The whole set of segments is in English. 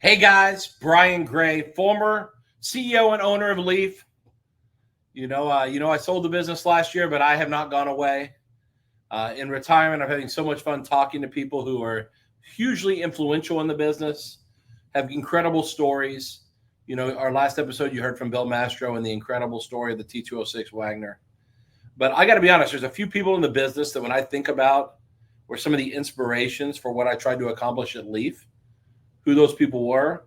Hey guys, Brian Gray, former CEO and owner of Leaf. I sold the business last year, but I have not gone away. In retirement, I'm having so much fun talking to people who are hugely influential in the business, have incredible stories. Our last episode, you heard from Bill Mastro and the incredible story of the T206 Wagner. But I got to be honest, there's a few people in the business that when I think about were some of the inspirations for what I tried to accomplish at Leaf, who those people were,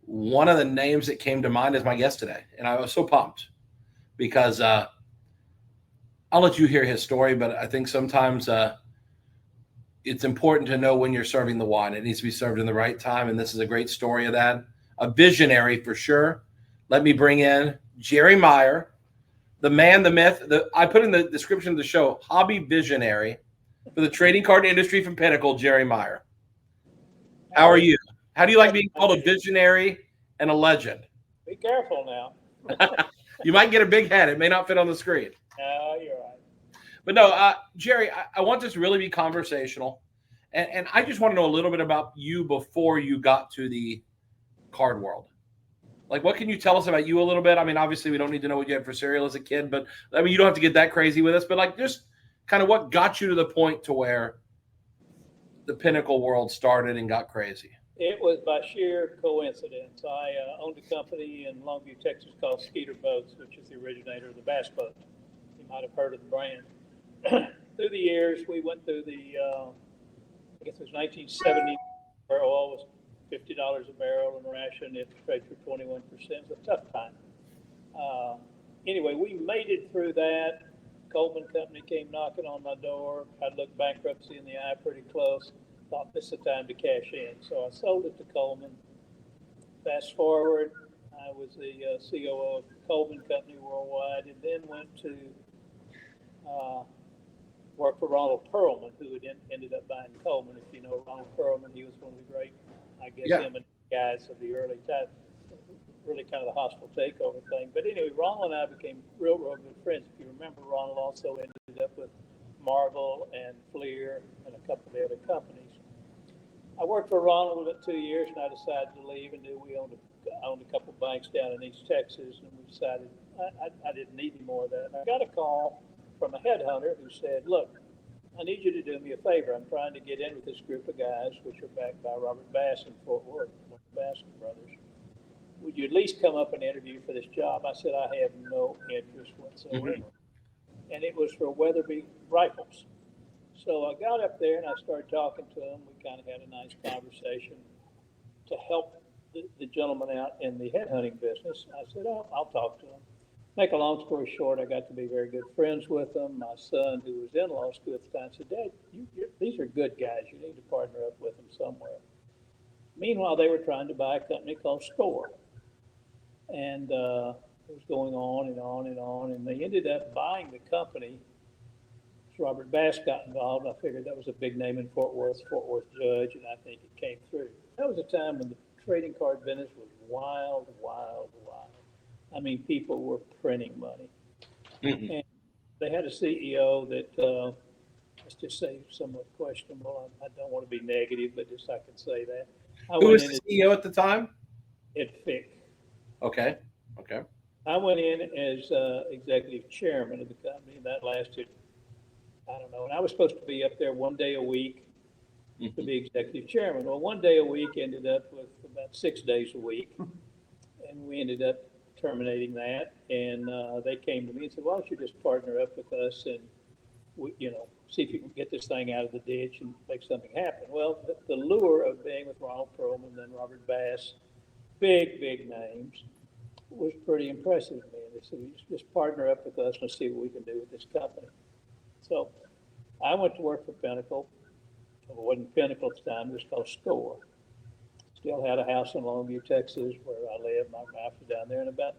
one of the names that came to mind is my guest today. And I was so pumped because I'll let you hear his story, but I think sometimes it's important to know when you're serving the wine. It needs to be served in the right time, and this is a great story of that. A visionary for sure. Let me bring in Jerry Meyer, the man, the myth. I put in the description of the show, hobby visionary for the trading card industry from Pinnacle, Jerry Meyer. How are you? How do you like being called a visionary and a legend? Be careful now. You might get a big head. It may not fit on the screen. No, you're right. But no, Jerry, I want this to really be conversational. And I just want to know a little bit about you before you got to the card world. Like, what can you tell us about you a little bit? I mean, obviously, we don't need to know what you had for cereal as a kid, but I mean, you don't have to get that crazy with us. But like, just kind of what got you to the point to where the Pinnacle world started and got crazy? It was by sheer coincidence. I owned a company in Longview, Texas called Skeer Boats, which is the originator of the bass boat. You might have heard of the brand. Through the years, we went through I guess it was 1970, where oil was $50 a barrel and ration interest rates were 21%. It was a tough time. Anyway, we made it through that. Coleman Company came knocking on my door. I looked bankruptcy in the eye pretty close. Thought this is the time to cash in. So I sold it to Coleman. Fast forward, I was the COO of Coleman Company Worldwide, and then went to work for Ronald Perlman, who had ended up buying Coleman. If you know Ronald Perlman, he was one of the great, him and guys of the early time, really kind of the hostile takeover thing. But anyway, Ronald and I became real good friends. If you remember, Ronald also ended up with Marvel and Fleer and a couple of the other companies. I worked for Ronald about 2 years, and I decided to leave and knew we owned a couple of banks down in East Texas, and we decided I didn't need any more of that. And I got a call from a headhunter who said, look, I need you to do me a favor. I'm trying to get in with this group of guys, which are backed by Robert Bass in Fort Worth, one of the Bass brothers. Would you at least come up and interview for this job? I said, I have no interest whatsoever. Mm-hmm. And it was for Weatherby Rifles. So I got up there and I started talking to him. We kind of had a nice conversation to help the gentleman out in the headhunting business. I said, I'll talk to him. Make a long story short, I got to be very good friends with him. My son, who was in law school at the time, said, Dad, these are good guys. You need to partner up with them somewhere. Meanwhile, they were trying to buy a company called Score. And it was going on and on and on. And they ended up buying the company. So Robert Bass got involved. I figured that was a big name in Fort Worth Judge, and I think it came through. That was a time when the trading card business was wild. I mean, people were printing money. Mm-hmm. And they had a CEO that, let's just say, somewhat questionable. I don't want to be negative, but just I can say that. Who was the CEO at the time? FORMER. Okay. I went in as executive chairman of the company, and that lasted, I don't know. And I was supposed to be up there one day a week to be executive chairman. Well, one day a week ended up with about 6 days a week, and we ended up terminating that. And they came to me and said, why don't you just partner up with us and see if you can get this thing out of the ditch and make something happen. Well, the lure of being with Ronald Perlman and Robert Bass, big names, was pretty impressive to me. They said, just partner up with us and see what we can do with this company. So I went to work for Pinnacle. It wasn't Pinnacle at the time, it was called Score. Still had a house in Longview, Texas, where I lived. My wife was down there. And about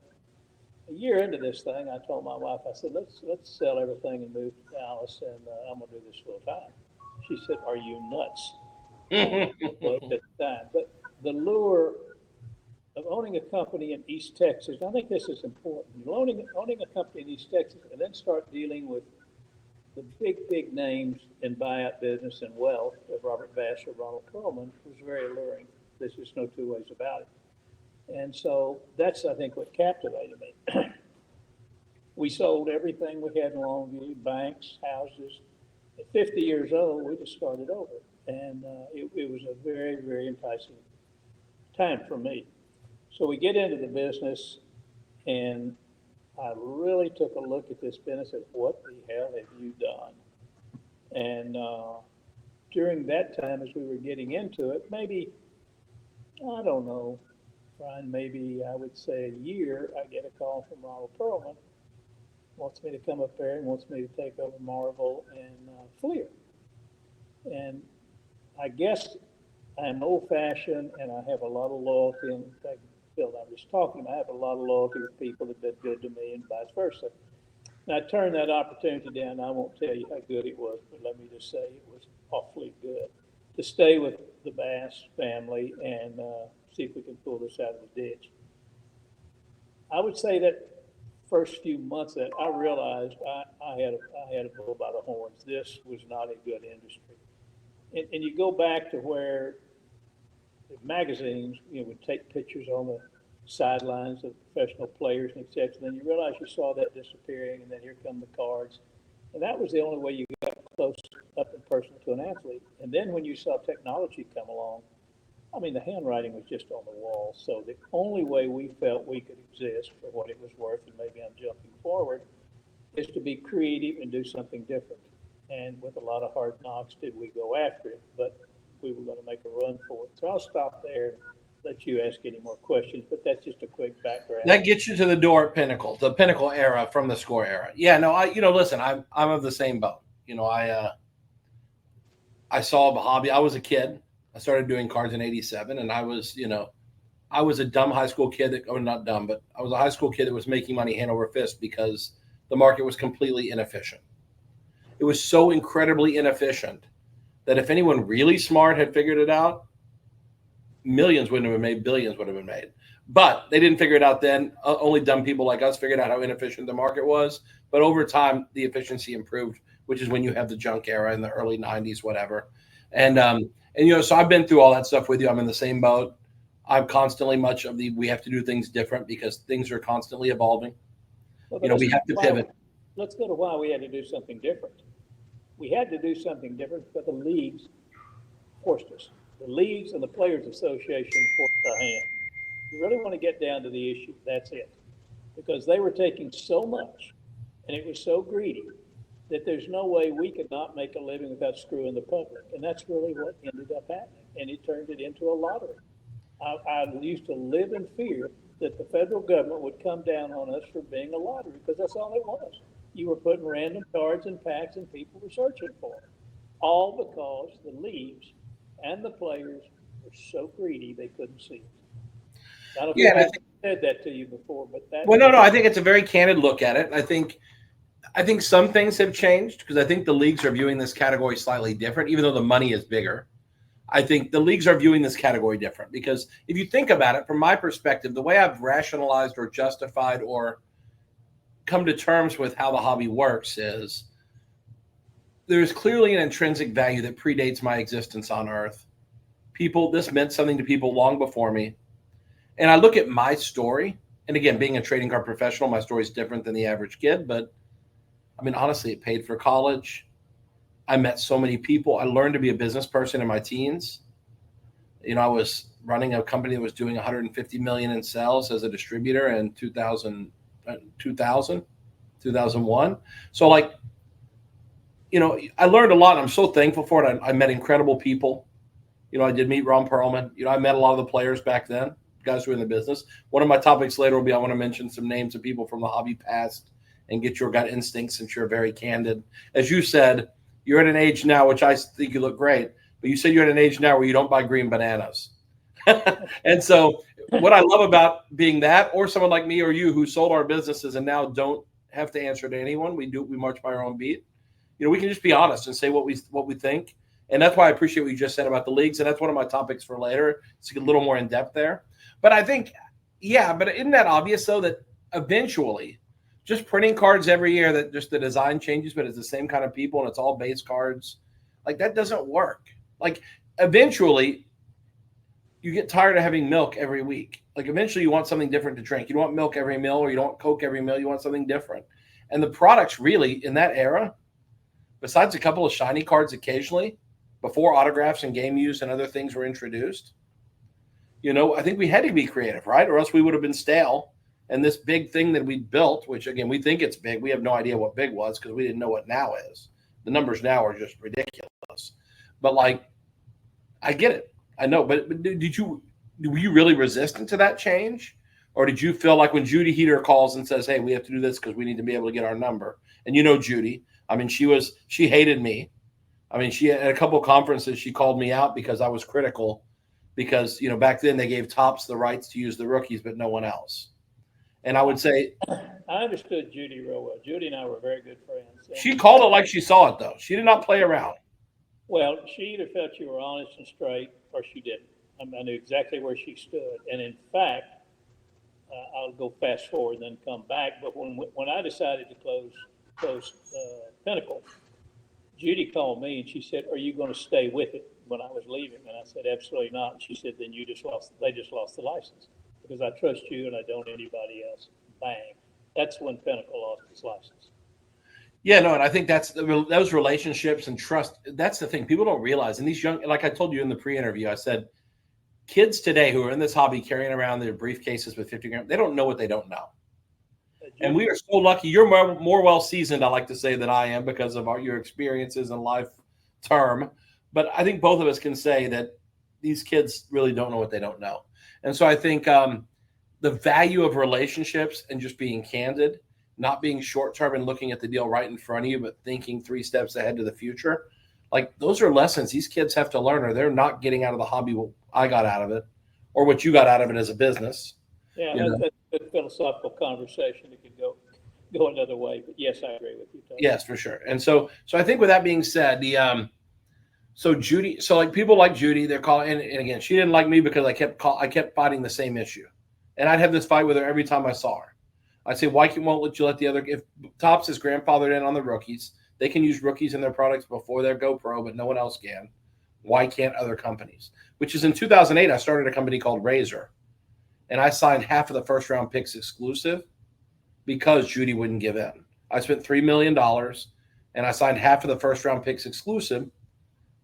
a year into this thing, I told my wife, I said, let's sell everything and move to Dallas, and I'm going to do this full time. She said, are you nuts? At the time. But the lure of owning a company in East Texas, I think this is important. Owning a company in East Texas and then start dealing with the big names in buyout business and wealth of Robert Bass or Ronald Perlman was very alluring. There's just no two ways about it. And so that's, I think, what captivated me. We sold everything we had in Longview, banks, houses. At 50 years old, we just started over. And it was a very, very enticing time for me. So we get into the business, and I really took a look at this business and said, what the hell have you done? And during that time, as we were getting into it, maybe, I don't know, Brian, maybe I would say a year, I get a call from Ronald Perlman, wants me to come up there and wants me to take over Marvel and Fleer. And I guess I'm old-fashioned and I have a lot of loyalty. In fact, Bill, I was talking, I have a lot of loyalty with people that did good to me and vice versa. And I turned that opportunity down. I won't tell you how good it was, but let me just say it was awfully good to stay with the Bass family and see if we can pull this out of the ditch. I would say that first few months that I realized I had a bull by the horns. This was not a good industry. And you go back to where the magazines, would take pictures on the sidelines of professional players and et cetera. Then you realize you saw that disappearing, and then here come the cards. And that was the only way you got close up in person to an athlete. And then when you saw technology come along, I mean, the handwriting was just on the wall. So the only way we felt we could exist for what it was worth, and maybe I'm jumping forward, is to be creative and do something different. And with a lot of hard knocks, did we go after it? But we were going to make a run for it. So I'll stop there and let you ask any more questions, but that's just a quick background. That gets you to the door at Pinnacle, the Pinnacle era from the Score era. Yeah, no, listen, I'm of the same boat. I saw the hobby. I was a kid. I started doing cards in '87, and I was a dumb high school kid not dumb, but I was a high school kid that was making money hand over fist because the market was completely inefficient. It was so incredibly inefficient that if anyone really smart had figured it out, millions wouldn't have been made, billions would have been made. But they didn't figure it out then. Only dumb people like us figured out how inefficient the market was. But over time, the efficiency improved, which is when you have the junk era in the early 90s, whatever. And so I've been through all that stuff with you. I'm in the same boat. I'm constantly we have to do things different because things are constantly evolving. Well, we have to pivot. Let's go to why we had to do something different. We had to do something different, but the leagues forced us. The leagues and the Players Association forced our hand. You really want to get down to the issue, that's it. Because they were taking so much, and it was so greedy, that there's no way we could not make a living without screwing the public. And that's really what ended up happening. And it turned it into a lottery. I used to live in fear that the federal government would come down on us for being a lottery, because that's all it was. You were putting random cards in packs and people were searching for them. All because the leagues and the players were so greedy they couldn't see it. I don't know if I said that to you before, but that. Well, no, I think it's a very candid look at it. I think some things have changed because I think the leagues are viewing this category slightly different, even though the money is bigger. I think the leagues are viewing this category different because if you think about it, from my perspective, the way I've rationalized or justified or come to terms with how the hobby works is there's clearly an intrinsic value that predates my existence on Earth. This meant something to people long before me. And I look at my story, and again, being a trading card professional, my story is different than the average kid, but I mean, honestly, it paid for college. I met so many people. I learned to be a business person in my teens. I was running a company that was doing 150 million in sales as a distributor in 2001. So I learned a lot. And I'm so thankful for it. I met incredible people. I did meet Ron Perlman. I met a lot of the players back then, guys who were in the business. One of my topics later will be I want to mention some names of people from the hobby past and get your gut instincts since you're very candid. As you said, you're at an age now, which I think you look great, but you said you're at an age now where you don't buy green bananas. And so what I love about being that, or someone like me or you who sold our businesses and now don't have to answer to anyone, we march by our own beat. We can just be honest and say what we think. And that's why I appreciate what you just said about the leagues. And that's one of my topics for later. It's a little more in depth there. But I think, but isn't that obvious though, that eventually just printing cards every year that just the design changes, but it's the same kind of people and it's all base cards, like that doesn't work. Like eventually you get tired of having milk every week. Like eventually you want something different to drink. You don't want milk every meal, or you don't want Coke every meal. You want something different. And the products really in that era, besides a couple of shiny cards occasionally, before autographs and game use and other things were introduced, I think we had to be creative, right? Or else we would have been stale. And this big thing that we built, which again, we think it's big. We have no idea what big was because we didn't know what now is. The numbers now are just ridiculous. But like, I get it. I know. But were you really resistant to that change? Or did you feel like when Judy Heer calls and says, hey, we have to do this because we need to be able to get our number? And Judy, I mean, she hated me. I mean, she at a couple of conferences, she called me out because I was critical because, back then they gave Topps the rights to use the rookies, but no one else. And I would say, I understood Judy real well. Judy and I were very good friends. She called it like she saw it, though. She did not play around. Well, she either felt you were honest and straight or she didn't. I knew exactly where she stood. And in fact, I'll go fast forward and then come back. But when I decided to close Pinnacle, Judy called me and she said, are you going to stay with it when I was leaving? And I said, absolutely not. And she said, then they just lost the license because I trust you and I don't anybody else. Bang. That's when Pinnacle lost its license. Yeah, no, and I think that's those relationships and trust. That's the thing people don't realize. And these young, like I told you in the pre-interview, I said, kids today who are in this hobby carrying around their briefcases with 50 grams, they don't know what they don't know. And we are so lucky. You're more well-seasoned, I like to say, than I am because of your experiences in life term. But I think both of us can say that these kids really don't know what they don't know. And so I think the value of relationships and just being candid, not being short-term and looking at the deal right in front of you, but thinking 3 steps ahead to the future, like those are lessons these kids have to learn, or they're not getting out of the hobby what I got out of it or what you got out of it as a business. Yeah, that's a philosophical conversation. It could go another way, but yes, I agree with you, Tony. Yes, for sure. And so I think with that being said, Judy, so like people like Judy, they're calling, and again, she didn't like me because I kept fighting the same issue, and I'd have this fight with her every time I saw her. I'd say, why won't you let the other, if Topps is grandfathered in on the rookies, they can use rookies in their products before they go pro, but no one else can. Why can't other companies? Which is in 2008, I started a company called Razor, and I signed half of the first round picks exclusive because Judy wouldn't give in. I spent $3 million, and I signed half of the first round picks exclusive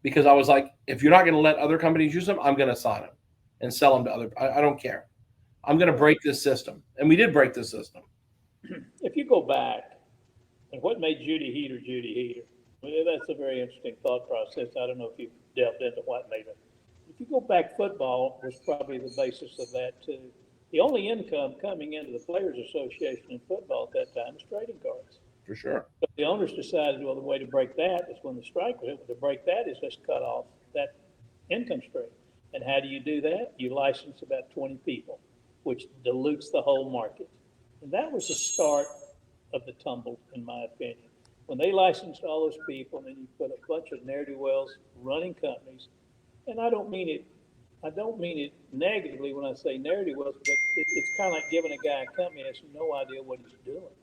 because I was like, if you're not going to let other companies use them, I'm going to sign them and sell them to other. I don't care. I'm going to break this system. And we did break this system. If you go back, and what made Judy Heer Judy Heer? Well, that's a very interesting thought process. I don't know if you've delved into what made it. If you go back, football was probably the basis of that too. The only income coming into the Players Association in football at that time was trading cards. For sure. But the owners decided, well, the way to break that is when the strike was able to break that is just cut off that income stream. And how do you do that? You license about 20 people, which dilutes the whole market. And that was the start of the tumble, in my opinion. When they licensed all those people, and then you put a bunch of ne'er-do-wells running companies, and I don't mean it negatively when I say ne'er-do-wells, but it's kind of like giving a guy a company that has no idea what he's doing.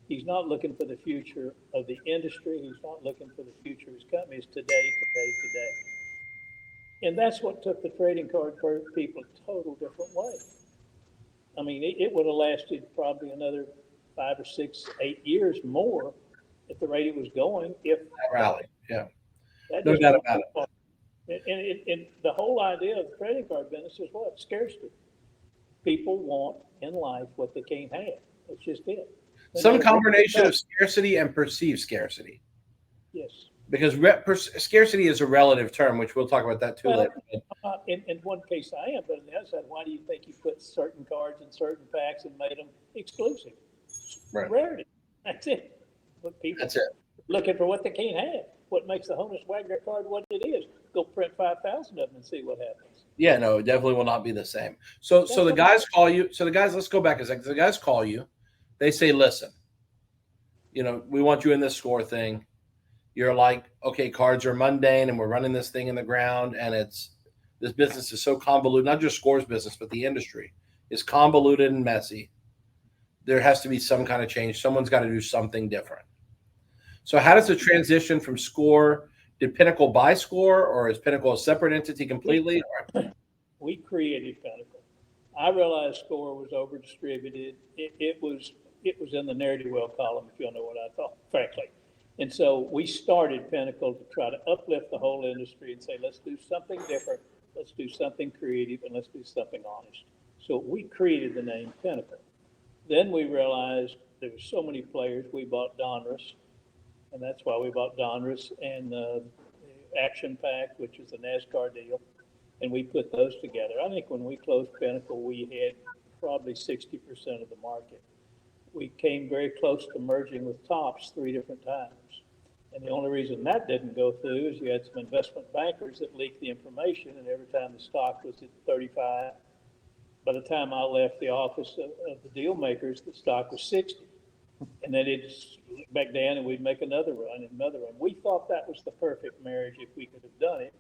He's not looking for the future of the industry. He's not looking for the future of his company. It's today. And that's what took the trading card people a total different way. I mean, it would have lasted probably another 5 or 6, 8 years more at the rate it was going. If that rally, yeah, no doubt about it. And the whole idea of the trading card business is what? Scarcity. People want in life what they can't have. That's just it. Some combination of scarcity and perceived scarcity. Yes. Because scarcity is a relative term, which we'll talk about that too later. In one case I am, but on the other side, why do you think you put certain cards in certain packs and made them exclusive? Right. Rarity. That's it. But people That's it. Looking for what they can't have. What makes the Honus Wagner card what it is? Go print 5,000 of them and see what happens. Yeah, no, it definitely will not be the same. So the guys call you. So the guys, let's go back a second. The guys call you. They say, listen, we want you in this score thing. You're like, okay, cards are mundane and we're running this thing in the ground, and this business is so convoluted, not just scores business, but the industry is convoluted and messy. There has to be some kind of change. Someone's got to do something different. So how does the transition from score, did Pinnacle buy score, or is Pinnacle a separate entity completely? We created Pinnacle. I realized Score was over distributed. It was in the narrative well column, if you know what I thought, frankly. And so we started Pinnacle to try to uplift the whole industry and say, let's do something different, let's do something creative, and let's do something honest. So we created the name Pinnacle. Then we realized there were so many players. We bought Donruss, and that's why we bought Donruss and Action Pack, which is a NASCAR deal, and we put those together. I think when we closed Pinnacle, we had probably 60% of the market. We came very close to merging with Tops 3 different times. And the only reason that didn't go through is you had some investment bankers that leaked the information, and every time the stock was at 35, by the time I left the office of the deal makers, the stock was 60. And then it'd slip back down and we'd make another run and another run. We thought that was the perfect marriage if we could have done it.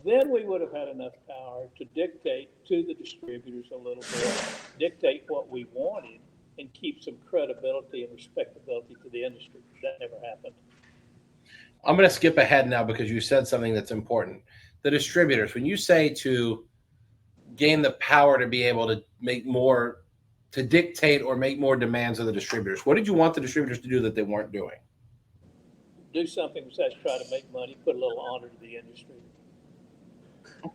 Then we would have had enough power to dictate to the distributors a little bit, dictate what we wanted, and keep some credibility and respectability to the industry. That never happened. I'm going to skip ahead now because you said something that's important. The distributors, when you say to gain the power to be able to make more, to dictate or make more demands of the distributors, what did you want the distributors to do that they weren't doing? Do something besides try to make money, put a little honor to the industry.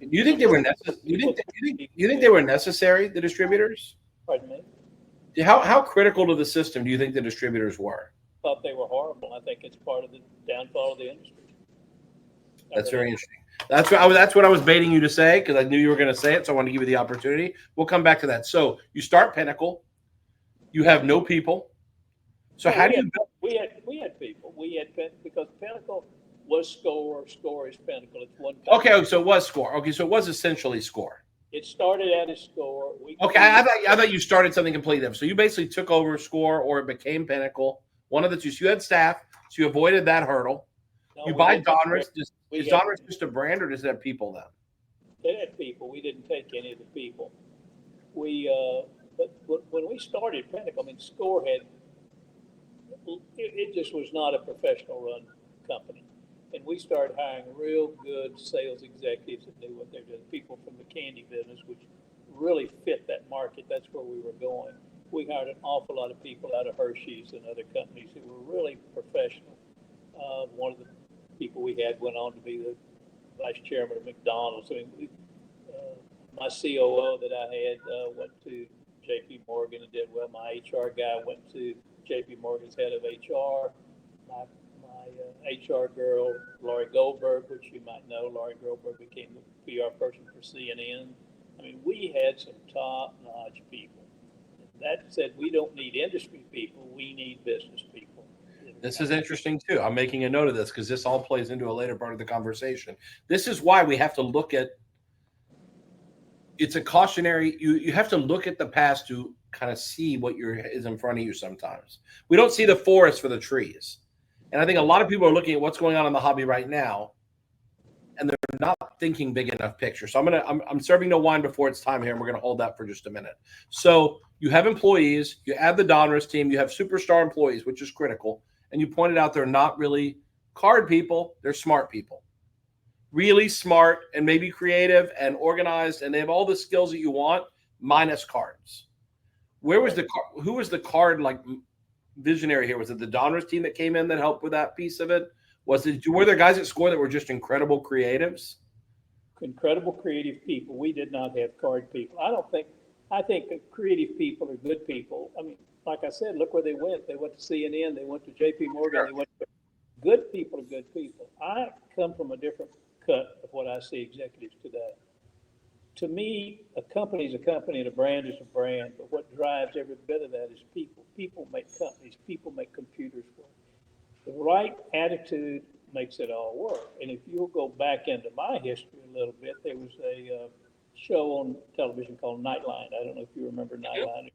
Do you think they were necessary? You think they were necessary, the distributors? Pardon me? How critical to the system do you think the distributors were? I thought they were horrible. I think it's part of the downfall of the industry. That's very interesting. That's what I was baiting you to say because I knew you were going to say it, so I wanted to give you the opportunity. We'll come back to that. So you start Pinnacle. You have no people. So how do you build? We had people. Because Pinnacle was Score. Score is Pinnacle. It's one company. Okay, so it was Score. Okay, so it was essentially Score. It started out as Score. I thought you started something completely different. So you basically took over Score, or it became Pinnacle. One of the two. So you had staff, so you avoided that hurdle. No, you buy Donruss. Is Donruss just a brand, or does it have people then? It had people. We didn't take any of the people. But when we started Pinnacle, I mean, Score had it just was not a professional run company. And we started hiring real good sales executives that knew what they're doing, people from the candy business, which really fit that market. That's where we were going. We hired an awful lot of people out of Hershey's and other companies who were really professional. One of the people we had went on to be the vice chairman of McDonald's. I mean, my COO that I had went to J.P. Morgan and did well. My HR guy went to J.P. Morgan's head of HR. My HR girl, Laurie Goldberg, which you might know, Laurie Goldberg became the PR person for CNN. I mean, we had some top-notch people. That said, we don't need industry people. We need business people. This is interesting, too. I'm making a note of this because this all plays into a later part of the conversation. This is why we have to look at – it's a cautionary – you have to look at the past to kind of see what is in front of you sometimes. We don't see the forest for the trees. And I think a lot of people are looking at what's going on in the hobby right now, and they're not thinking big enough picture. So I'm serving no wine before it's time here, and we're going to hold that for just a minute. So you have employees, you add the Donruss team, you have superstar employees, which is critical. And you pointed out they're not really card people, they're smart people. Really smart and maybe creative and organized, and they have all the skills that you want, minus cards. Who was the card like visionary here? Was it the Donruss team that came in that helped with that piece of it? Were there guys at Score that were just incredible creatives? Incredible creative people. We did not have card people. I think that creative people are good people. I mean, like I said, look where they went. They went to CNN. They went to J.P. Morgan. They went to good people are good people. I come from a different cut of what I see executives today. To me, a company is a company and a brand is a brand, but what drives every bit of that is people. People make companies. People make computers work. The right attitude makes it all work. And if you'll go back into my history a little bit, there was a show on television called Nightline. I don't know if you remember Nightline.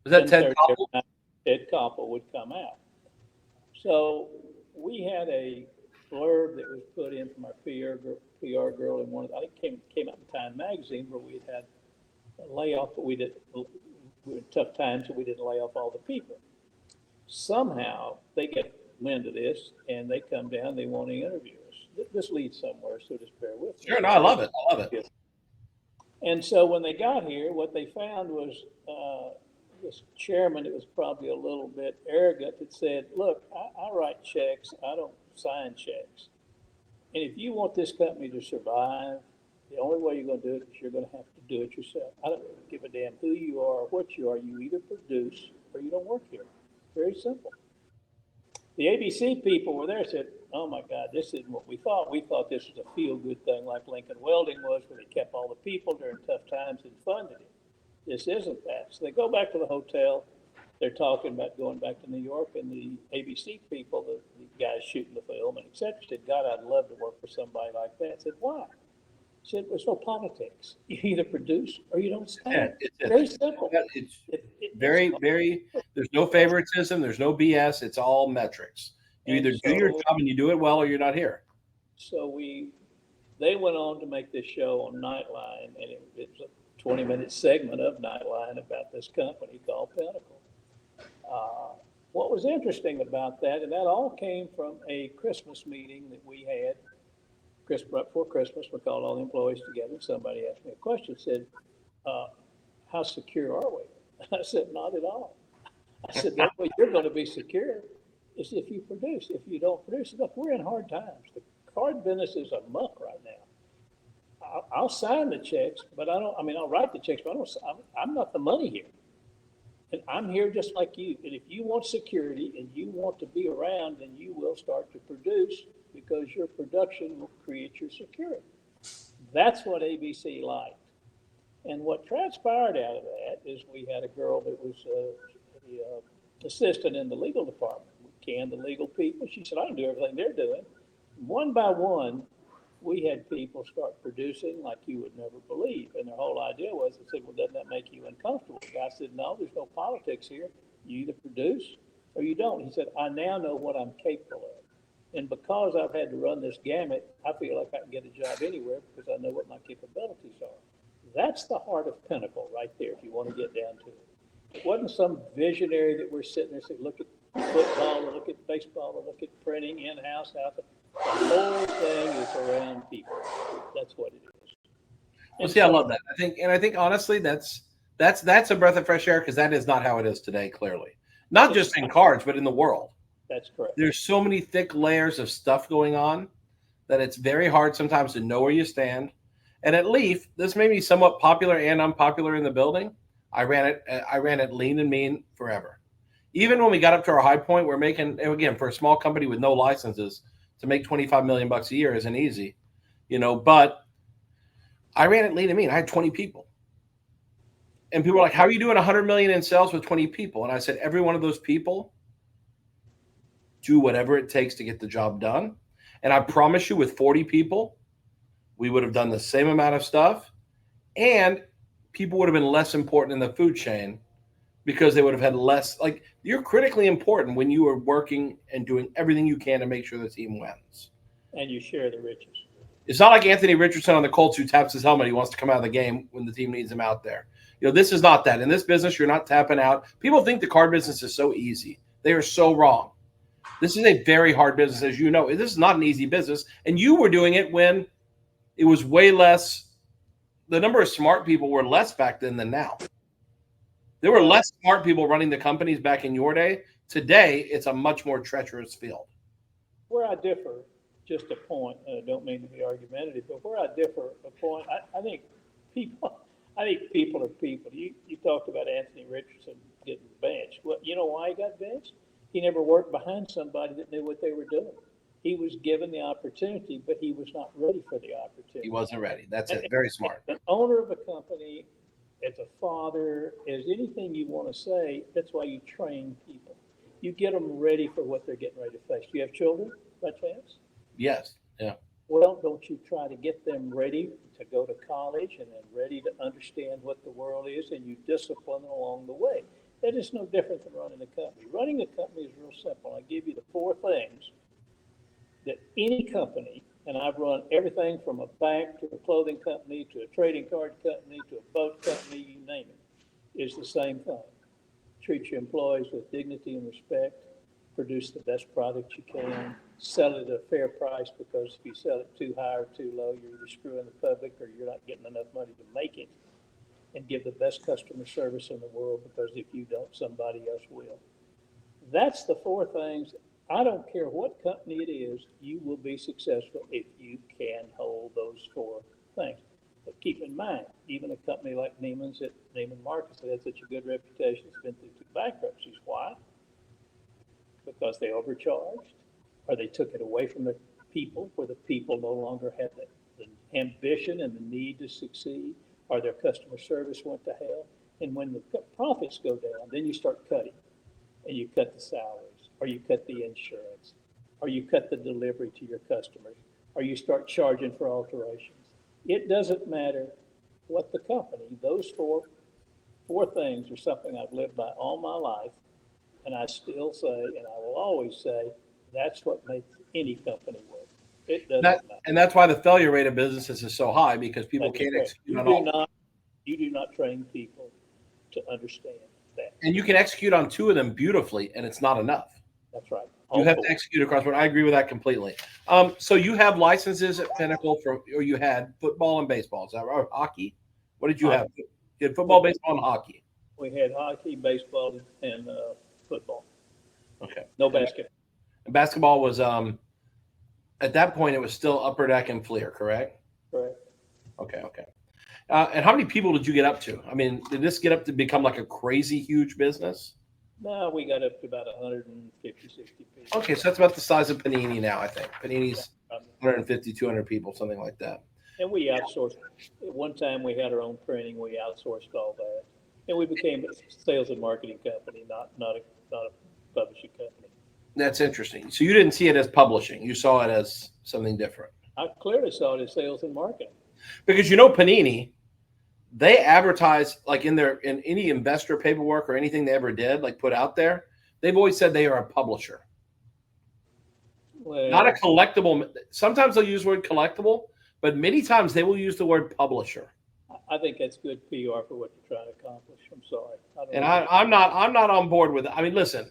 Was that Ted Koppel? Ted Koppel would come out. So we had a blurb that was put in from our PR girl in one of I think came out in Time magazine where we had a layoff, but we were in tough times, so we didn't lay off all the people. Somehow they get wind of this and they come down, they want to interview us. This leads somewhere, so just bear with me. Sure, no, I love it. And so when they got here, what they found was this chairman that was probably a little bit arrogant that said, look, I write checks, I don't sign checks. And if you want this company to survive, the only way you're going to do it is you're going to have to do it yourself. I don't give a damn who you are or what you are. You either produce or you don't work here. Very simple. The ABC people were there and said, oh my God, this isn't what we thought. We thought this was a feel-good thing like Lincoln Welding was, where they kept all the people during tough times and funded it. This isn't that. So they go back to the hotel. They're talking about going back to New York, and the ABC people, the guys shooting the film and et cetera, said, God, I'd love to work for somebody like that. I said, why? I said, there's no politics. You either produce or you don't stand. It's very simple. It's very, there's no favoritism. There's no BS. It's all metrics. You either do your job and you do it well, or you're not here. So they went on to make this show on Nightline, and it was a 20-minute segment of Nightline about this company called Pinnacle. What was interesting about that, and that all came from a Christmas meeting that we had, right before Christmas. We called all the employees together. Somebody asked me a question, said, how secure are we? I said, not at all. I said, the way you're going to be secure is if you produce. If you don't produce, look, we're in hard times. The card business is a muck right now. I'll sign the checks, but I'll write the checks, but I'm not the money here. And I'm here just like you. And if you want security and you want to be around, then you will start to produce, because your production will create your security. That's what ABC liked. And what transpired out of that is we had a girl that was the assistant in the legal department. We canned the legal people. She said, I can do everything they're doing. One by one, we had people start producing like you would never believe. And their whole idea was, they said, well, doesn't that make you uncomfortable? The guy said, no, there's no politics here. You either produce or you don't. He said, I now know what I'm capable of. And because I've had to run this gamut, I feel like I can get a job anywhere because I know what my capabilities are. That's the heart of Pinnacle right there, if you want to get down to it. It wasn't some visionary that we're sitting there saying, look at football, or look at baseball, or look at printing, in-house, out there. The whole thing is around people. That's what it is. Well, see, I love that. I think honestly, that's a breath of fresh air, because that is not how it is today, clearly. Not just in cards, but in the world. That's correct. There's so many thick layers of stuff going on that it's very hard sometimes to know where you stand. And at Leaf, this made me somewhat popular and unpopular in the building. I ran it lean and mean forever. Even when we got up to our high point, we're making, again, for a small company with no licenses, to make $25 million a year isn't easy, but I ran it lean and mean. I had 20 people. And people were like, how are you doing 100 million in sales with 20 people? And I said, every one of those people do whatever it takes to get the job done. And I promise you, with 40 people, we would have done the same amount of stuff, and people would have been less important in the food chain, because they would have had less. Like, you're critically important when you are working and doing everything you can to make sure the team wins. And you share the riches. It's not like Anthony Richardson on the Colts who taps his helmet. He wants to come out of the game when the team needs him out there. This is not that. In this business, you're not tapping out. People think the card business is so easy. They are so wrong. This is a very hard business, as you know. This is not an easy business. And you were doing it when it was way less. The number of smart people were less back then than now. There were less smart people running the companies back in your day. Today, it's a much more treacherous field. Where I differ, just a point, and I don't mean to be argumentative, but where I differ a point, I think people are people. You talked about Anthony Richardson getting benched. Well, you know why he got benched? He never worked behind somebody that knew what they were doing. He was given the opportunity, but he was not ready for the opportunity. He wasn't ready. That's it. Very smart. An owner of a company, as a father, as anything you want to say, that's why you train people. You get them ready for what they're getting ready to face. Do you have children by chance? Yes. Yeah. Well, don't you try to get them ready to go to college and then ready to understand what the world is, and you discipline them along the way. That is no different than running a company. Running a company is real simple. I give you the 4 things that any company, and I've run everything from a bank to a clothing company to a trading card company to a boat company, you name it, is the same thing. Treat your employees with dignity and respect, produce the best product you can, sell it at a fair price, because if you sell it too high or too low, you're either screwing the public or you're not getting enough money to make it and give the best customer service in the world, because if you don't, somebody else will. That's the four things. I don't care what company it is, you will be successful if you can hold those four things. But keep in mind, even a company like Neiman's Marcus that has such a good reputation, has been through 2 bankruptcies. Why? Because they overcharged, or they took it away from the people, where the people no longer had the ambition and the need to succeed, or their customer service went to hell. And when the profits go down, then you start cutting, and you cut the salaries, or you cut the insurance, or you cut the delivery to your customers, or you start charging for alterations. It doesn't matter what the company, those four things are something I've lived by all my life. And I still say, and I will always say, that's what makes any company work. It doesn't matter. And that's why the failure rate of businesses is so high, because people can't execute on all. You do not train people to understand that. And you can execute on 2 of them beautifully, and it's not enough. That's right. You have to execute across board. I agree with that completely. So you have licenses at Pinnacle or you had football and baseball. Is that right? Hockey? What did you have? You had football, baseball, and hockey. We had hockey, baseball, and football. Okay. No basketball. And basketball was at that point it was still Upper Deck and Fleer, correct? Correct. Okay. And how many people did you get up to? I mean, did this get up to become like a crazy huge business? No, we got up to about 150, 60 people. Okay, so that's about the size of Panini now, I think. Panini's 150, 200 people, something like that. And we outsourced. At one time, we had our own printing. We outsourced all that. And we became a sales and marketing company, not a publishing company. That's interesting. So you didn't see it as publishing. You saw it as something different. I clearly saw it as sales and marketing. Because Panini, they advertise like in any investor paperwork or anything they ever did, like put out there, they've always said they are a publisher. Well, not a collectible. Sometimes they'll use the word collectible, but many times they will use the word publisher. I think that's good PR for what you're trying to accomplish. I'm sorry. I'm not on board with it. I mean, listen,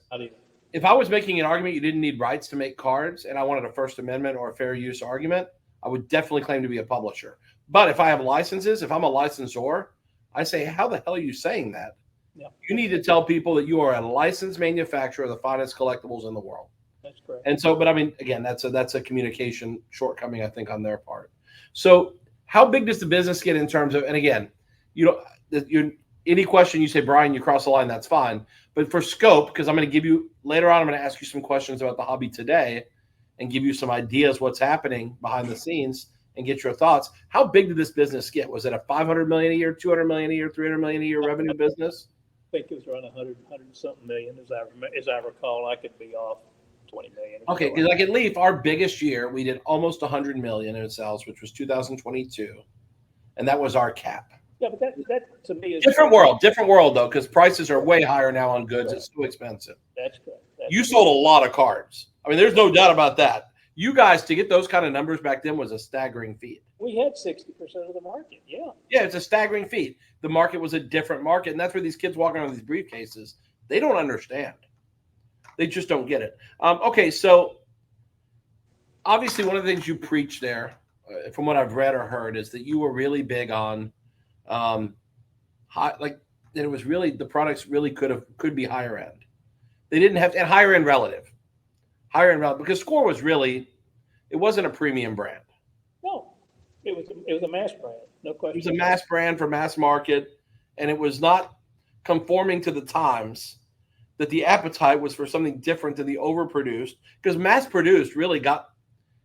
if I was making an argument you didn't need rights to make cards and I wanted a First Amendment or a fair use argument, I would definitely claim to be a publisher. But if I have licenses, if I'm a licensor, I say, how the hell are you saying that? Yeah. You need to tell people that you are a licensed manufacturer of the finest collectibles in the world. That's correct. And so, but I mean, again, that's a communication shortcoming, I think, on their part. So how big does the business get in terms of, and again, any question you say, Brian, you cross the line, that's fine. But for scope, because I'm going to give you, later on, I'm going to ask you some questions about the hobby today and give you some ideas what's happening behind the scenes and get your thoughts. How big did this business get? Was it a $500 million a year, $200 million a year, $300 million a year revenue business? I think it was around 100-something million, as I recall. I could be off 20 million. Okay, because like at Leaf, our biggest year, we did almost 100 million in sales, which was 2022, and that was our cap. Yeah, but that to me is different world though, because prices are way higher now on goods. It's too expensive. That's correct. You sold a lot of cards. I mean, there's no doubt about that. You guys, to get those kind of numbers back then was a staggering feat. We had 60% of the market. Yeah. Yeah, it's a staggering feat. The market was a different market, and that's where these kids walking around with these briefcases, they don't understand. They just don't get it. Okay, so obviously one of the things you preach there, from what I've read or heard, is that you were really big on that it was really, the products really could be higher end. They didn't have, and higher end relative, because Score was really, it wasn't a premium brand. No, it was a mass brand, no question. It was a mass brand for mass market, and it was not conforming to the times. That the appetite was for something different than the overproduced, because mass produced really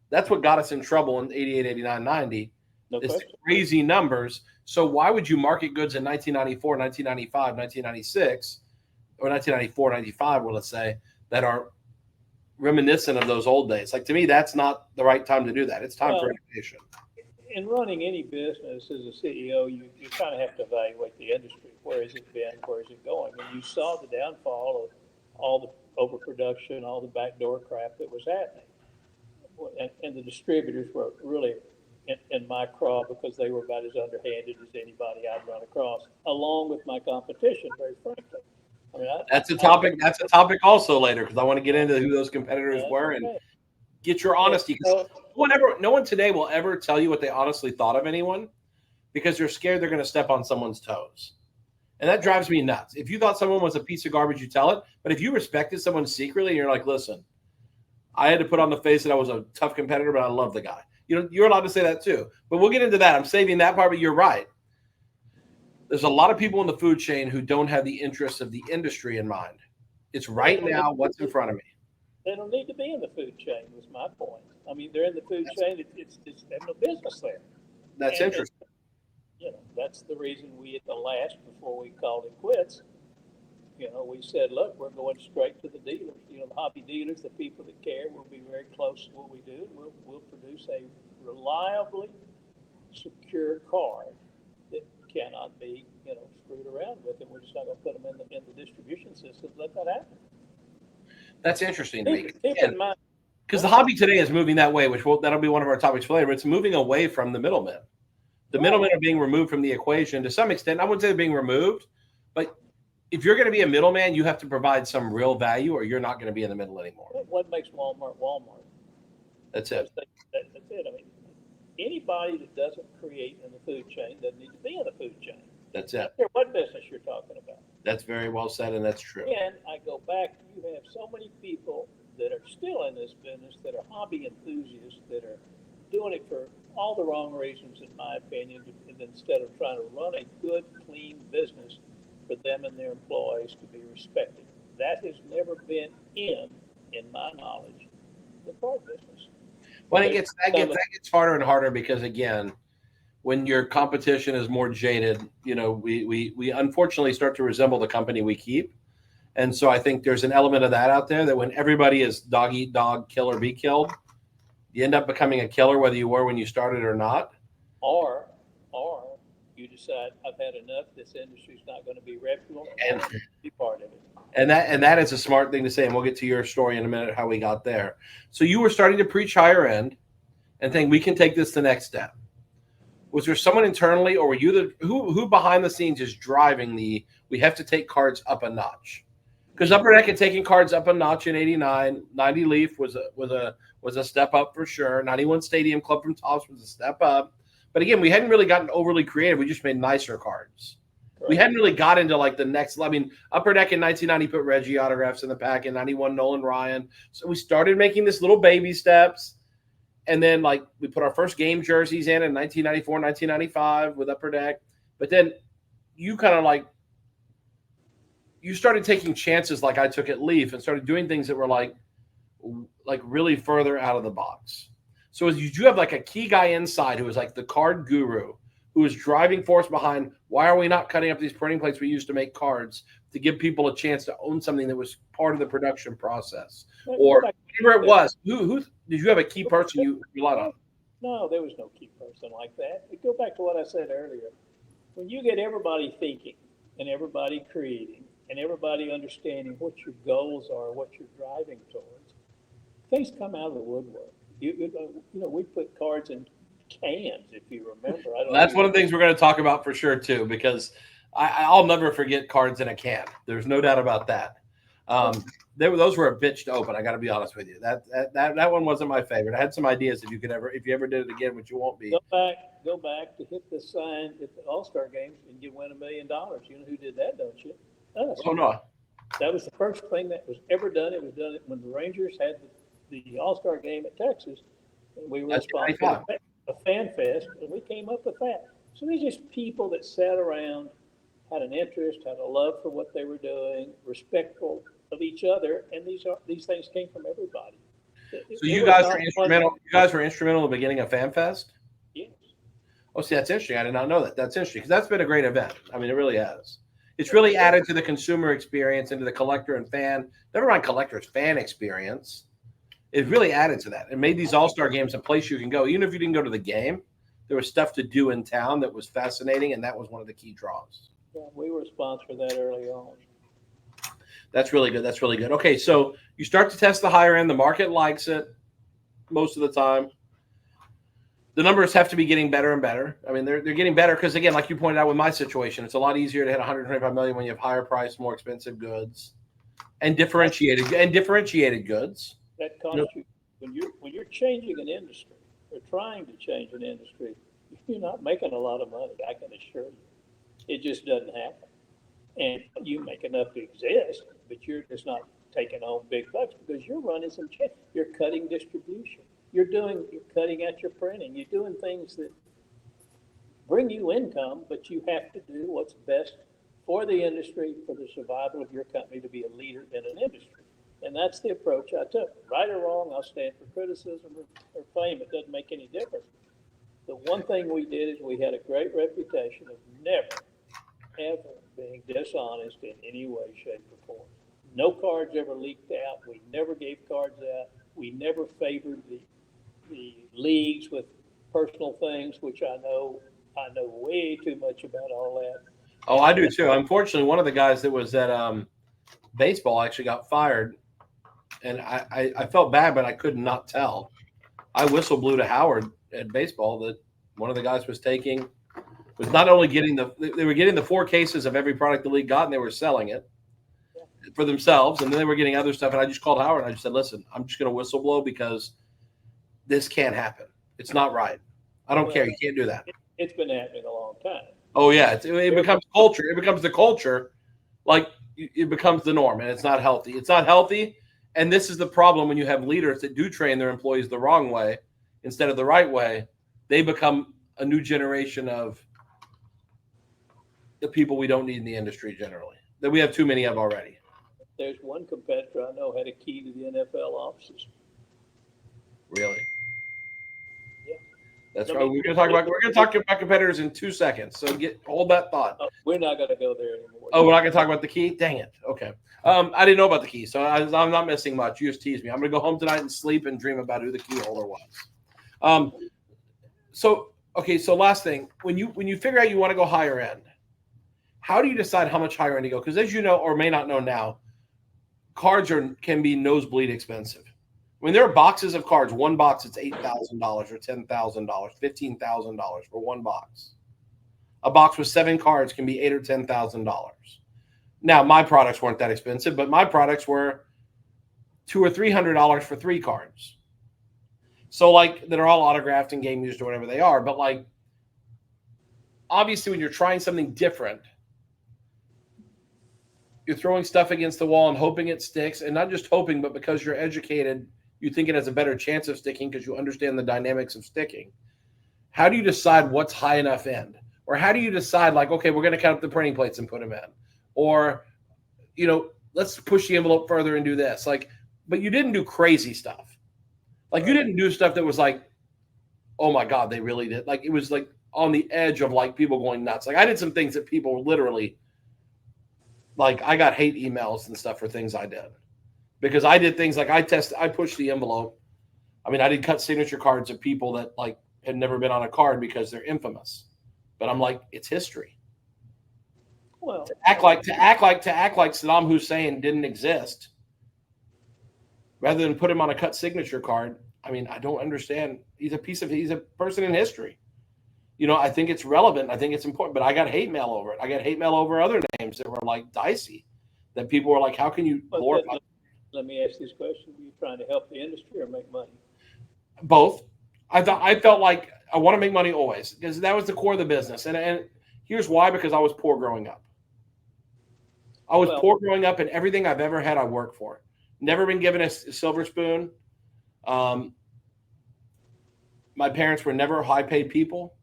that's what got us in trouble in 88, 89, 90. No it's question. Crazy numbers. So why would you market goods in 1994, 1995, 1996, or 1994, 95, well, let's say, that are reminiscent of those old days? Like, to me, that's not the right time to do that. It's time for innovation. In running any business as a CEO, you kind of have to evaluate the industry. Where has it been? Where is it going? And you saw the downfall of all the overproduction, all the backdoor crap that was happening. And the distributors were really in my craw, because they were about as underhanded as anybody I'd run across, along with my competition, very frankly. I mean, that's a topic also later, because I want to get into who those competitors were and get your honesty. Because no one today will ever tell you what they honestly thought of anyone because they're scared they're going to step on someone's toes. And that drives me nuts. If you thought someone was a piece of garbage, you tell it. But if you respected someone secretly and you're like, listen, I had to put on the face that I was a tough competitor, but I love the guy. You're allowed to say that too. But we'll get into that. I'm saving that part, but you're right. There's a lot of people in the food chain who don't have the interests of the industry in mind. It's right now what's in front of me. They don't need to be in the food chain, was my point. I mean, they're in the food chain. It's they have no business there. That's interesting. That's the reason we at the last, before we called it quits, we said, look, we're going straight to the dealers. The hobby dealers, the people that care, will be very close to what we do. We'll produce a reliably secure card that cannot be, screwed around with, and we're just not going to put them in the distribution system. Let that happen. That's interesting to me. Keep in mind, because the hobby today is moving that way, that'll be one of our topics for later. But it's moving away from the middlemen. The middlemen are being removed from the equation to some extent. I wouldn't say they're being removed, but if you're going to be a middleman, you have to provide some real value, or you're not going to be in the middle anymore. What makes Walmart Walmart? That's it. That's it. I mean, anybody that doesn't create in the food chain doesn't need to be in the food chain. That's it. What business you're talking about? That's very well said, and that's true. And I go back, you have so many people that are still in this business that are hobby enthusiasts that are doing it for all the wrong reasons, in my opinion, instead of trying to run a good, clean business for them and their employees to be respected. That has never been in my knowledge, the card business. Well, that gets harder and harder because, again, when your competition is more jaded, we unfortunately start to resemble the company we keep. And so I think there's an element of that out there, that when everybody is dog eat dog, kill or be killed, you end up becoming a killer whether you were when you started or not. Or you decide, I've had enough, this industry's not going to be reputable, and be part of it. And that is a smart thing to say, and we'll get to your story in a minute, how we got there. So you were starting to preach higher end and think we can take this the next step. Was there someone internally, or were you who behind the scenes is driving we have to take cards up a notch? Because Upper Deck had taken cards up a notch in '89. 90 Leaf was a step up for sure. 91 Stadium Club from Tops was a step up. But again, we hadn't really gotten overly creative. We just made nicer cards. Right. We hadn't really got into like the next. I mean, Upper Deck in 1990 put Reggie autographs in the pack. In 91, Nolan Ryan. So we started making this little baby steps. And then we put our first game jerseys in 1994, 1995 with Upper Deck. But then you kind of you started taking chances like I took at Leaf and started doing things that were like really further out of the box. So you do have a key guy inside who is the card guru, who is driving force behind why are we not cutting up these printing plates we used to make cards to give people a chance to own something that was part of the production process, or whatever it was. Who did you have a key person you relied on? No, there was no key person like that. Go back to what I said earlier. When you get everybody thinking and everybody creating and everybody understanding what your goals are, what you're driving towards, things come out of the woodwork. We put cards in cans, if you remember. That's one of the things we're going to talk about for sure too, because I'll never forget cards in a can. There's no doubt about that. Those were a bitch to open. I got to be honest with you. That one wasn't my favorite. I had some ideas if you ever did it again, which you won't be. Go back to hit the sign at the All-Star games and you win $1 million. You know who did that, don't you? Us. Oh no. That was the first thing that was ever done. It was done when the Rangers had the All-Star game at Texas, and we were responsible for a fan fest, and we came up with that. So these just people that sat around, had an interest, had a love for what they were doing, respectful of each other, and these things came from everybody. So you guys were instrumental. You guys were instrumental in the beginning of Fan Fest? Yes. Oh, see, that's interesting. I did not know that. That's interesting because that's been a great event. I mean, it really has. It's really added to the consumer experience and to the collector and fan. Never mind collector's fan experience. It really added to that. It made these All-Star games a place you can go. Even if you didn't go to the game, there was stuff to do in town that was fascinating, and that was one of the key draws. Yeah, we were a sponsor of that early on. That's really good. That's really good. Okay, so you start to test the higher end. The market likes it most of the time. The numbers have to be getting better and better. I mean, they're getting better because, again, like you pointed out with my situation, it's a lot easier to hit 125 million when you have higher price, more expensive goods, and differentiated goods. That costs you when you're changing an industry or trying to change an industry, you're not making a lot of money. I can assure you, it just doesn't happen. And you make enough to exist, but you're just not taking home big bucks because you're running some change. You're cutting distribution. You're cutting out your printing. You're doing things that bring you income, but you have to do what's best for the industry, for the survival of your company, to be a leader in an industry. And that's the approach I took. Right or wrong, I'll stand for criticism or fame. It doesn't make any difference. The one thing we did is we had a great reputation of never, ever being dishonest in any way, shape, or form. No cards ever leaked out. We never gave cards out. We never favored the leagues with personal things, which I know way too much about all that. Oh, I do too. Unfortunately, one of the guys that was at baseball actually got fired, and I felt bad, but I could not tell. I whistle blew to Howard at baseball that one of the guys was not only getting they were getting the 4 cases of every product the league got, and they were selling it for themselves, and then they were getting other stuff. And I just called Howard and I just said, listen, I'm just going to whistle blow because this can't happen. It's not right. I don't care. You can't do that. It's been happening a long time. Oh yeah, it becomes culture. It becomes the culture, like it becomes the norm, and it's not healthy. It's not healthy, and this is the problem when you have leaders that do train their employees the wrong way instead of the right way. They become a new generation of the people we don't need in the industry generally, that we have too many of already. There's one competitor I know had a key to the NFL offices. Really? Yeah. That's right. We're going to talk about competitors in 2 seconds. So hold that thought. We're not going to go there anymore. Oh, we're not going to talk about the key? Dang it. Okay. I didn't know about the key, so I'm not missing much. You just teased me. I'm going to go home tonight and sleep and dream about who the key holder was. So last thing, when you figure out you want to go higher end, how do you decide how much higher end to go? Because as you know, or may not know now, cards can be nosebleed expensive. When there are boxes of cards, one box it's $8,000 or $10,000, $15,000 for one box. A box with 7 cards can be $8,000 or $10,000. Now, my products weren't that expensive, but my products were $200 or $300 for 3 cards. So, like, that are all autographed and game used or whatever they are. But, like, obviously, when you're trying something different, you're throwing stuff against the wall and hoping it sticks, and not just hoping, but because you're educated, you think it has a better chance of sticking because you understand the dynamics of sticking. How do you decide what's high enough end? Or how do you decide, like, okay, we're going to cut up the printing plates and put them in? Or, let's push the envelope further and do this. Like, but you didn't do crazy stuff. Like, you didn't do stuff that was like, oh my God, they really did. Like, it was like on the edge of like people going nuts. Like, I did some things that people literally, like, I got hate emails and stuff for things I did because I did things like I pushed the envelope. I mean, I did cut signature cards of people that like had never been on a card because they're infamous. But I'm like, it's history. Well, to act like Saddam Hussein didn't exist, rather than put him on a cut signature card. I mean, I don't understand. He's a person in history. I think it's relevant. I think it's important. But I got hate mail over it. I got hate mail over other names that were like dicey. That people were like, how can you glorify? Let me ask this question: are you trying to help the industry or make money? Both. I felt like I want to make money always because that was the core of the business. And here's why: because I was poor growing up. I was poor growing up, and everything I've ever had, I worked for. Never been given a silver spoon. My parents were never high-paid people.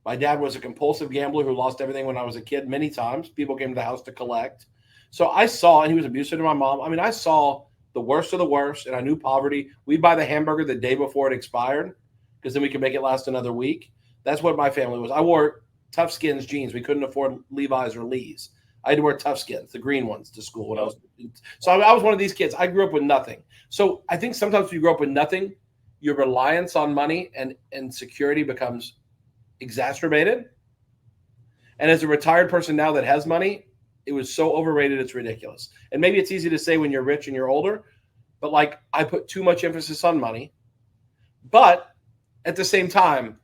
My dad was a compulsive gambler who lost everything when I was a kid many times. People came to the house to collect. So I saw, and he was abusive to my mom. I mean, I saw the worst of the worst, and I knew poverty. We'd buy the hamburger the day before it expired because then we could make it last another week. That's what my family was. I wore Tough Skins jeans. We couldn't afford Levi's or Lee's. I had to wear Tough Skins, the green ones, to school when I was. So I was one of these kids. I grew up with nothing. So I think sometimes when you grow up with nothing, your reliance on money and security becomes exacerbated. And as a retired person now that has money, it was so overrated, it's ridiculous. And maybe it's easy to say when you're rich and you're older, but like I put too much emphasis on money. But at the same time,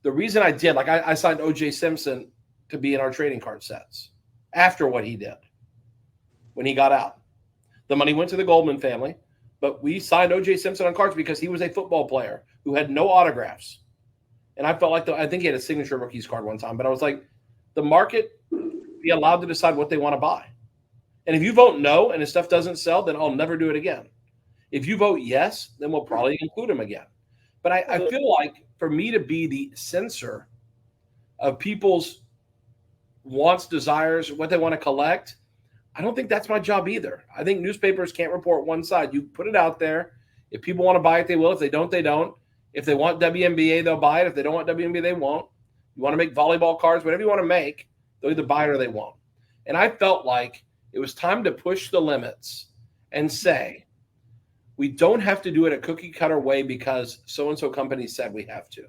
the reason I did, like I signed O.J. Simpson to be in our trading card sets after what he did when he got out. The money went to the Goldman family, but we signed O.J. Simpson on cards because he was a football player who had no autographs. And I felt like I think he had a signature rookies card one time, but I was like, the market be allowed to decide what they want to buy. And if you vote no and his stuff doesn't sell, then I'll never do it again. If you vote yes, then we'll probably include him again. But I feel like for me to be the censor of people's wants, desires, what they want to collect, I don't think that's my job either. I think newspapers can't report one side. You put it out there. If people want to buy it, they will. If they don't, they don't. If they want WNBA, they'll buy it. If they don't want WNBA, they won't. You want to make volleyball cards, whatever you want to make, they'll either buy it or they won't. And I felt like it was time to push the limits and say, we don't have to do it a cookie cutter way because so-and-so company said we have to.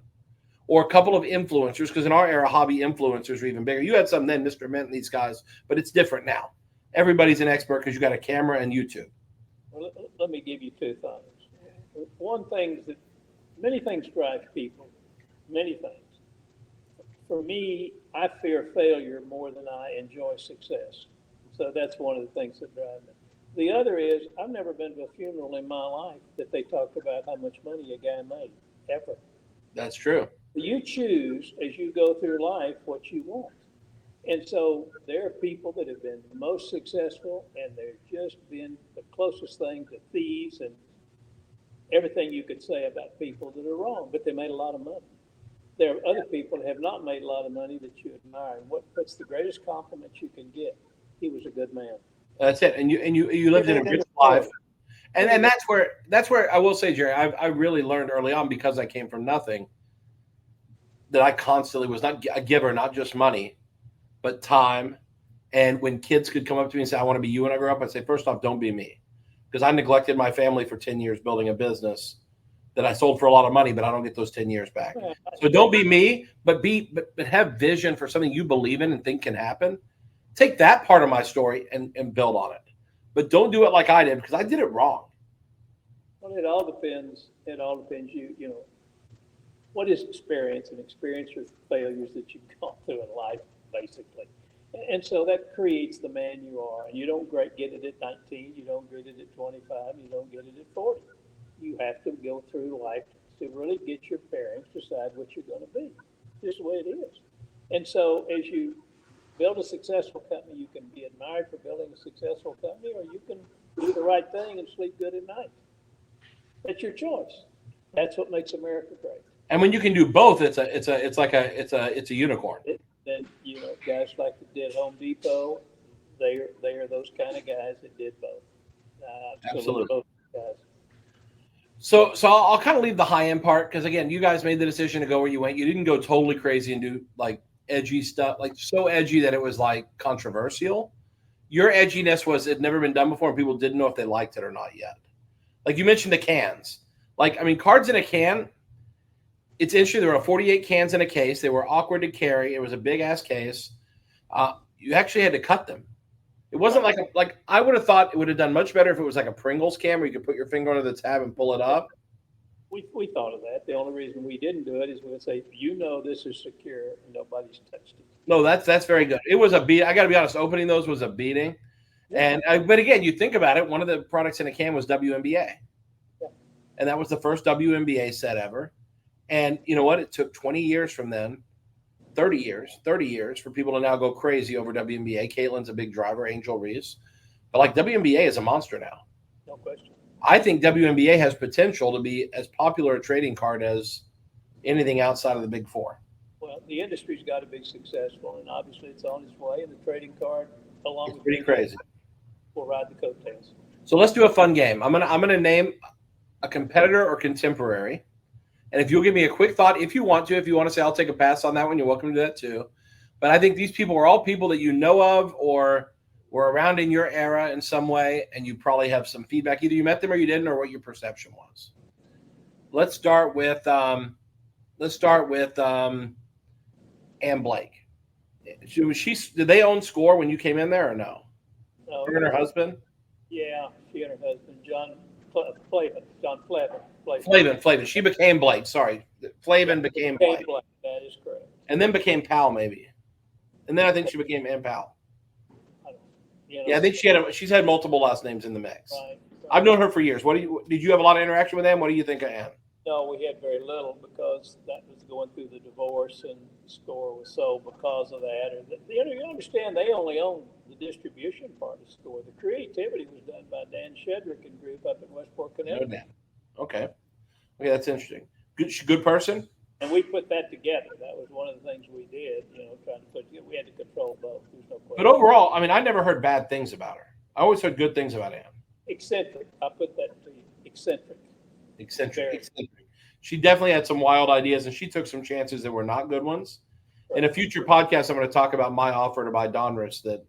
Or a couple of influencers, because in our era, hobby influencers are even bigger. You had some then, Mr. Mint and these guys, but it's different now. Everybody's an expert because you got a camera and YouTube. Well, let me give you two thoughts. One thing is that many things drive people, many things. For me, I fear failure more than I enjoy success. So that's one of the things that drive me. The other is I've never been to a funeral in my life that they talk about how much money a guy made, ever. That's true. You choose as you go through life what you want. And so there are people that have been the most successful and they've just been the closest thing to thieves and everything you could say about people that are wrong, but they made a lot of money. There are other people that have not made a lot of money that you admire. And what's the greatest compliment you can get? He was a good man. That's it. And you lived in a rich life. And that's where I will say, Jerry, I really learned early on, because I came from nothing, that I constantly was not a giver, not just money, but time. And when kids could come up to me and say, I want to be you when I grow up, I'd say, first off, don't be me. Because I neglected my family for 10 years building a business that I sold for a lot of money, but I don't get those 10 years back. So don't be me, but have vision for something you believe in and think can happen. Take that part of my story and build on it. But don't do it like I did, because I did it wrong. Well, it all depends. You know, what is experience? And experience are failures that you've gone through in life, basically. And so that creates the man you are. And you don't get it at 19. You don't get it at 25. You don't get it at 40. You have to go through life to really get your bearings, decide what you're going to be. Just the way it is. And so as you build a successful company, you can be admired for building a successful company, or you can do the right thing and sleep good at night. That's your choice. That's what makes America great. And when you can do both, it's a unicorn. Then, you know, guys like that did Home Depot, they are those kind of guys that did both. Absolutely. Both guys. So I'll kind of leave the high end part, because again, you guys made the decision to go where you went. You didn't go totally crazy and do like edgy stuff, like so edgy that it was like controversial. Your edginess was, it never been done before, and people didn't know if they liked it or not yet. Like you mentioned the cans. Like, I mean, cards in a can, it's interesting. There were 48 cans in a case. They were awkward to carry. It was a big ass case. You actually had to cut them. It wasn't like I would have thought it would have done much better if it was like a Pringles can where you could put your finger under the tab and pull it up. We thought of that. The only reason we didn't do it is we would say, you know, this is secure and nobody's touched it. No, that's very good. It was a beat. I got to be honest. Opening those was a beating. And but again, you think about it. One of the products in a can was WNBA, and that was the first WNBA set ever. And you know what? It took 20 years from then, 30 years for people to now go crazy over WNBA. Caitlin's a big driver, Angel Reese. But like WNBA is a monster now. No question. I think WNBA has potential to be as popular a trading card as anything outside of the big four. Well, the industry's got to be successful, and obviously it's on its way, and the trading card, along with pretty crazy, will ride the coattails. So let's do a fun game. I'm gonna name a competitor or contemporary. And if you'll give me a quick thought, if you want to say I'll take a pass on that one, you're welcome to do that too. But I think these people are all people that you know of or were around in your era in some way, and you probably have some feedback. Either you met them or you didn't, or what your perception was. Let's start with Ann Blake. Did they own Score when you came in there or no? No. Her and her husband? Yeah, she and her husband, Flaven. Flaven. She became Blake. Sorry. Flaven became Blake. That is correct. And then became Powell, maybe. And then I think she became Ann Powell. I think she's had multiple last names in the mix. Right. I've known her for years. Did you have a lot of interaction with Ann? What do you think of Ann? No, we had very little because that was going through the divorce and the store was sold because of that. And you understand they only own the distribution part of the store. The creativity was done by Dan Shedrick and group up in Westport, Connecticut. No, okay, that's interesting. Good person. And we put that together. That was one of the things we did, trying to put together. We had to control both. There's no question. But overall, I mean, I never heard bad things about her. I always heard good things about Ann. Eccentric. I put that to you. Eccentric. She definitely had some wild ideas, and she took some chances that were not good ones. Right. In a future podcast, I'm going to talk about my offer to buy Donruss that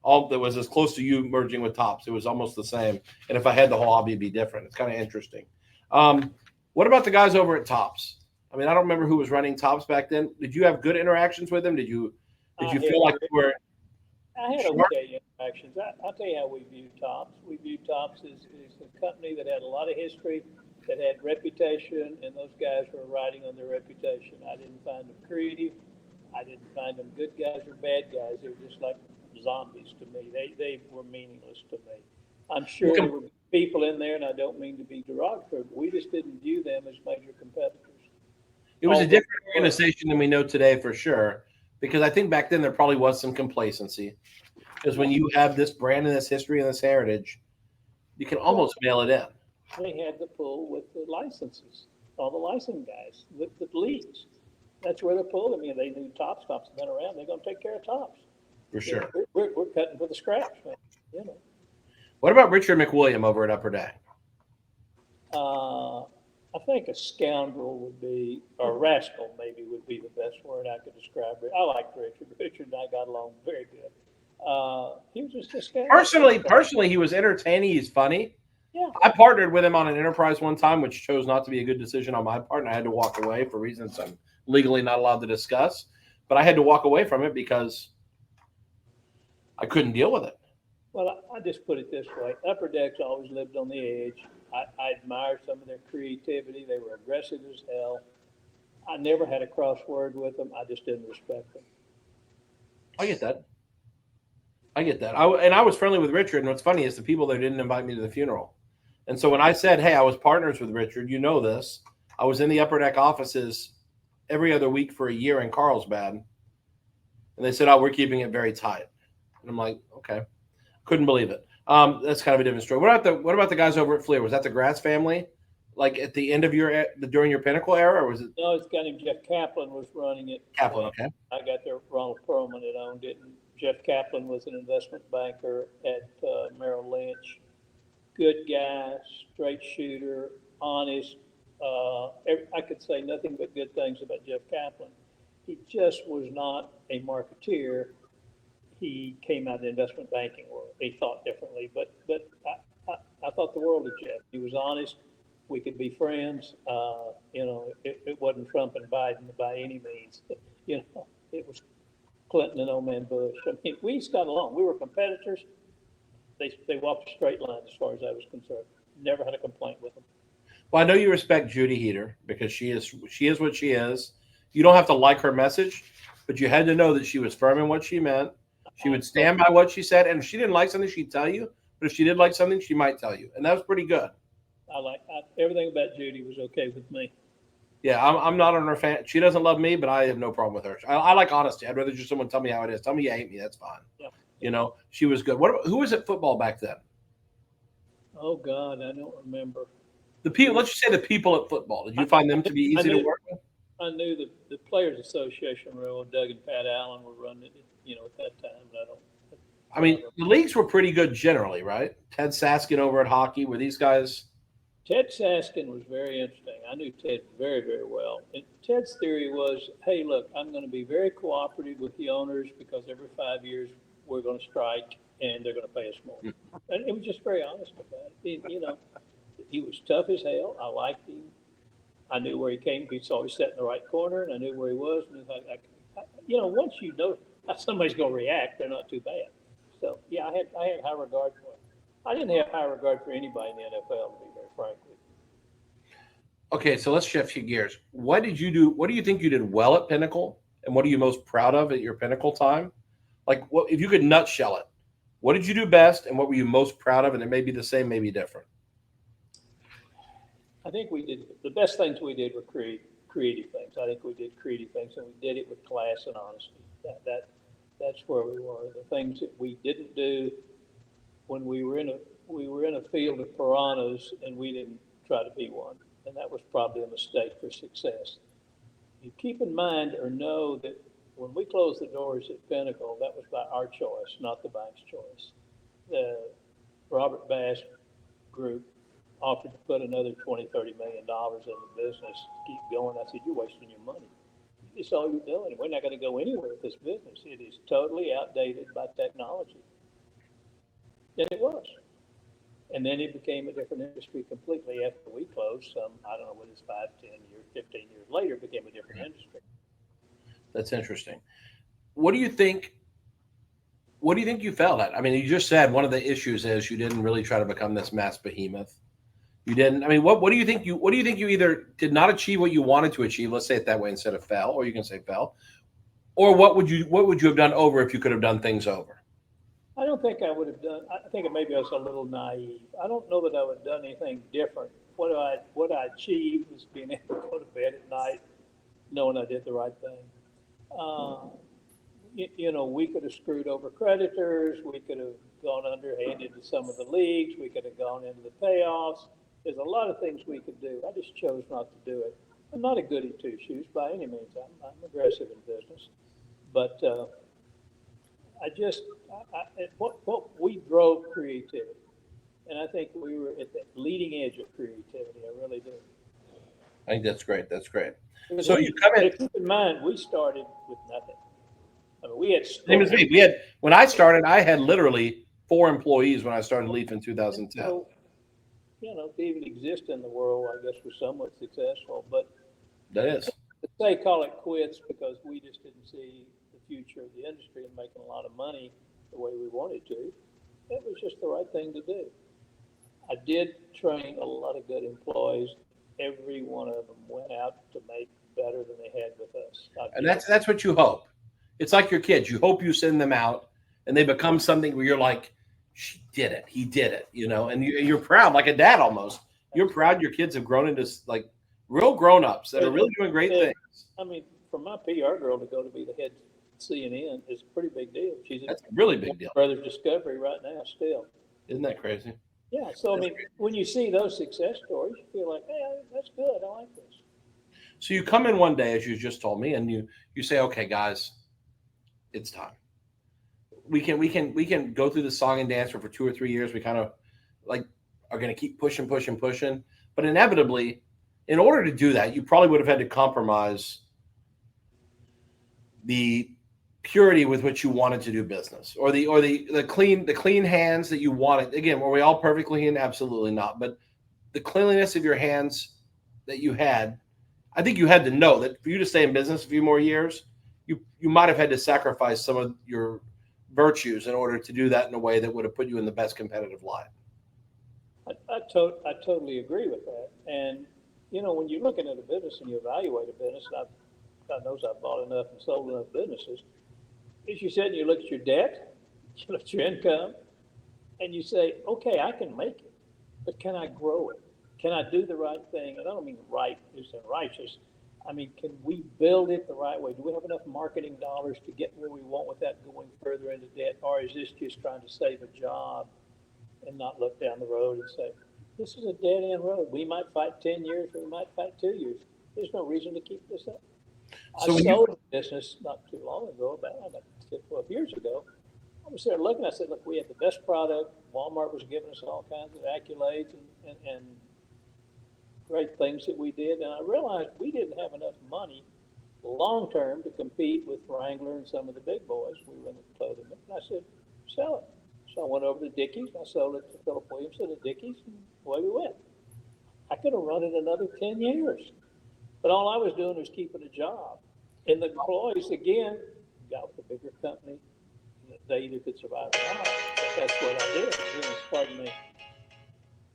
was as close to you merging with Topps. It was almost the same. And if I had the whole hobby, it'd be different. It's kind of interesting. What about the guys over at Topps? I mean, I don't remember who was running Topps back then. Did you have good interactions with them? Did you feel like you were? I had okay interactions. I'll tell you how we view Topps. We view Topps as a company that had a lot of history, that had reputation, and those guys were riding on their reputation. I didn't find them creative. I didn't find them good guys or bad guys. They were just like zombies to me. They were meaningless to me. I'm sure there were people in there, and I don't mean to be derogatory, but we just didn't view them as major competitors. It was a different organization than we know today for sure, because I think back then there probably was some complacency. Because when you have this brand and this history and this heritage, you can almost mail it in. They had the pull with the licenses, all the licensing guys, the leagues. That's where the pull. I mean, they knew Topps have been around. They're going to take care of Topps. For sure. We're cutting for the scraps, man. What about Richard McWilliam over at Upper Deck? I think a scoundrel would be, or rascal maybe would be the best word I could describe it. I like Richard. Richard and I got along very good. He was just a scoundrel. Personally, he was entertaining. He's funny. Yeah. I partnered with him on an enterprise one time, which chose not to be a good decision on my part, and I had to walk away for reasons I'm legally not allowed to discuss. But I had to walk away from it because I couldn't deal with it. Well, I just put it this way. Upper Deck's always lived on the edge. I admire some of their creativity. They were aggressive as hell. I never had a crossword with them. I just didn't respect them. I get that. I was friendly with Richard, and what's funny is the people there didn't invite me to the funeral. And so when I said, hey, I was partners with Richard, you know this, I was in the Upper Deck offices every other week for a year in Carlsbad. And they said, oh, we're keeping it very tight. And I'm like, okay. Couldn't believe it. That's kind of a different story. What about the guys over at Fleer? Was that the Grass family? Like at the end of during your Pinnacle era, or was it? No, it's a guy named Jeff Kaplan was running it. Kaplan, okay. I got there. Ronald Perlman had owned it. And Jeff Kaplan was an investment banker at Merrill Lynch. Good guy, straight shooter, honest. I could say nothing but good things about Jeff Kaplan. He just was not a marketeer. He came out of the investment banking world. He thought differently, but I thought the world of Jeff. He was honest. We could be friends. It wasn't Trump and Biden by any means. It was Clinton and old man Bush. I mean, we just got along. We were competitors. They walked a straight line as far as I was concerned. Never had a complaint with them. Well, I know you respect Judy Heer because she is what she is. You don't have to like her message, but you had to know that she was firm in what she meant. She would stand by what she said, and if she didn't like something, she'd tell you. But if she did like something, she might tell you, and that was pretty good. Everything about Judy was okay with me. Yeah, I'm not on her fan. She doesn't love me, but I have no problem with her. I like honesty. I'd rather just someone tell me how it is. Tell me you hate me. That's fine. Yeah. She was good. Who was at football back then? Oh God, I don't remember. The people. Let's just say the people at football. Did you find them to be easy to work with? I knew the Players Association role. Doug and Pat Allen were running it. At that time, but I mean, the leagues were pretty good generally, right? Ted Saskin over at hockey. Were these guys? Ted Saskin was very interesting. I knew Ted very, very well. And Ted's theory was, hey, look, I'm going to be very cooperative with the owners because every 5 years we're going to strike and they're going to pay us more. And it was just very honest about it. He was tough as hell. I liked him. I knew where he came. He always sat in the right corner, and I knew where he was. And once you know how somebody's going to react, they're not too bad. So, yeah, I had high regard for him. I didn't have high regard for anybody in the NFL, to be very frank with you. Okay, so let's shift gears. What did you do? What do you think you did well at Pinnacle, and what are you most proud of at your Pinnacle time? Like, if you could nutshell it, What did you do best, and what were you most proud of? And it may be the same, maybe different. I think we did the best things we did were creative things. I think we did creative things, and we did it with class and honesty. That's where we were. The things that we didn't do when we were in a field of piranhas, and we didn't try to be one, and that was probably a mistake for success. You keep in mind or know that when we closed the doors at Pinnacle, that was by our choice, not the bank's choice. The Robert Bass group offered to put another $20, $30 million in the business to keep going. I said, you're wasting your money. It's all you're doing. We're not going to go anywhere with this business. It is totally outdated by technology. And it was. And then it became a different industry completely after we closed. I don't know whether it's 5, 10 years, 15 years later, it became a different industry. That's interesting. What do you think you failed at? I mean, you just said one of the issues is you didn't really try to become this mass behemoth. You didn't. I mean, what do you think you either did not achieve what you wanted to achieve? Let's say it that way instead of fail, or you can say fail. Or what would you have done over if you could have done things over? I don't think I would have done. I think maybe I was a little naive. I don't know that I would have done anything different. What I achieved was being able to go to bed at night knowing I did the right thing. We could have screwed over creditors. We could have gone underhanded to some of the leagues. We could have gone into the payoffs. There's a lot of things we could do. I just chose not to do it. I'm not a goody two-shoes by any means. I'm aggressive in business. But what we drove creativity. And I think we were at the leading edge of creativity. I really do. I think that's great. That's great. So you come in. Keep in mind, we started with nothing. I mean, we had. Same as me. When I started, I had literally 4 employees when I started Leaf in 2010. So, to even exist in the world, I guess, was somewhat successful. But that is. To say call it quits because we just didn't see the future of the industry and making a lot of money the way we wanted to, it was just the right thing to do. I did train a lot of good employees. Every one of them went out to make better than they had with us. And that's what you hope. It's like your kids. You hope you send them out and they become something where you're like, she did it. He did it, and you're proud, like a dad almost. You're proud your kids have grown into like real grown-ups that are really doing great things. I mean, for my PR girl to go to be the head CNN is a pretty big deal. That's a really big deal. Brothers Discovery right now still. Isn't that crazy? Yeah. So, I mean, when you see those success stories, you feel like, hey, that's good. I like this. So you come in one day, as you just told me, and you say, okay, guys, it's time. We can go through the song and dance for 2 or 3 years. We kind of like are going to keep pushing. But inevitably, in order to do that, you probably would have had to compromise the purity with which you wanted to do business, or the clean hands that you wanted. Again, were we all perfectly clean? Absolutely not. But the cleanliness of your hands that you had, I think you had to know that for you to stay in business a few more years, you might have had to sacrifice some of your virtues in order to do that in a way that would have put you in the best competitive light. I totally agree with that. And, when you're looking at a business and you evaluate a business, and God knows I've bought enough and sold enough businesses, as you said, you look at your debt, you look at your income, and you say, okay, I can make it, but can I grow it? Can I do the right thing? And I don't mean right is righteous. I mean, can we build it the right way? Do we have enough marketing dollars to get where we want without going further into debt? Or is this just trying to save a job and not look down the road and say, this is a dead-end road. We might fight 10 years, or we might fight 2 years. There's no reason to keep this up. So I sold a business not too long ago, about 12 years ago. I was there looking. I said, look, we had the best product. Walmart was giving us all kinds of accolades and great things that we did. And I realized we didn't have enough money long-term to compete with Wrangler and some of the big boys. We were in the clothing. And I said, sell it. So I went over to Dickies. I sold it to Philip Williamson at Dickies, and away we went. I could have run it another 10 years. But all I was doing was keeping a job. And the employees, again, got with a bigger company. They either could survive or not. But that's what I did. Pardon me.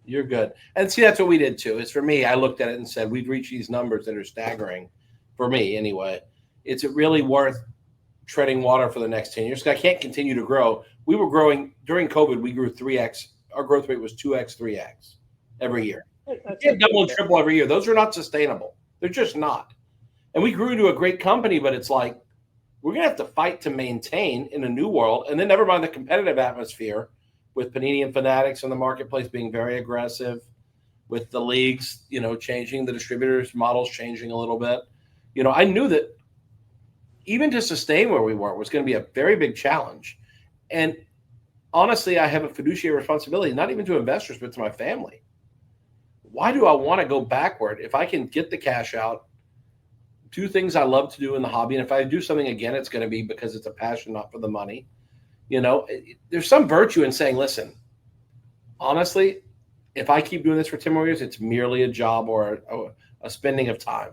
You're good. And see, that's what we did too. It's for me, I looked at it and said, we've reached these numbers that are staggering. For me, anyway. It's really worth treading water for the next 10 years? Because I can't continue to grow we were growing during COVID. We grew 3x. Our growth rate was 2x, 3x every year. You can't double and triple every year. Those are not sustainable. They're just not. And we grew into a great company, but it's like we're going to have to fight to maintain in a new world. And then never mind the competitive atmosphere with Panini and Fanatics in the marketplace being very aggressive, with the leagues, changing, the distributors models changing a little bit. I knew that even to sustain where we were was going to be a very big challenge. And honestly, I have a fiduciary responsibility, not even to investors, but to my family. Why do I want to go backward if I can get the cash out, do things I love to do in the hobby? And if I do something again, it's going to be because it's a passion, not for the money. There's some virtue in saying, listen, honestly, if I keep doing this for 10 more years, it's merely a job or a spending of time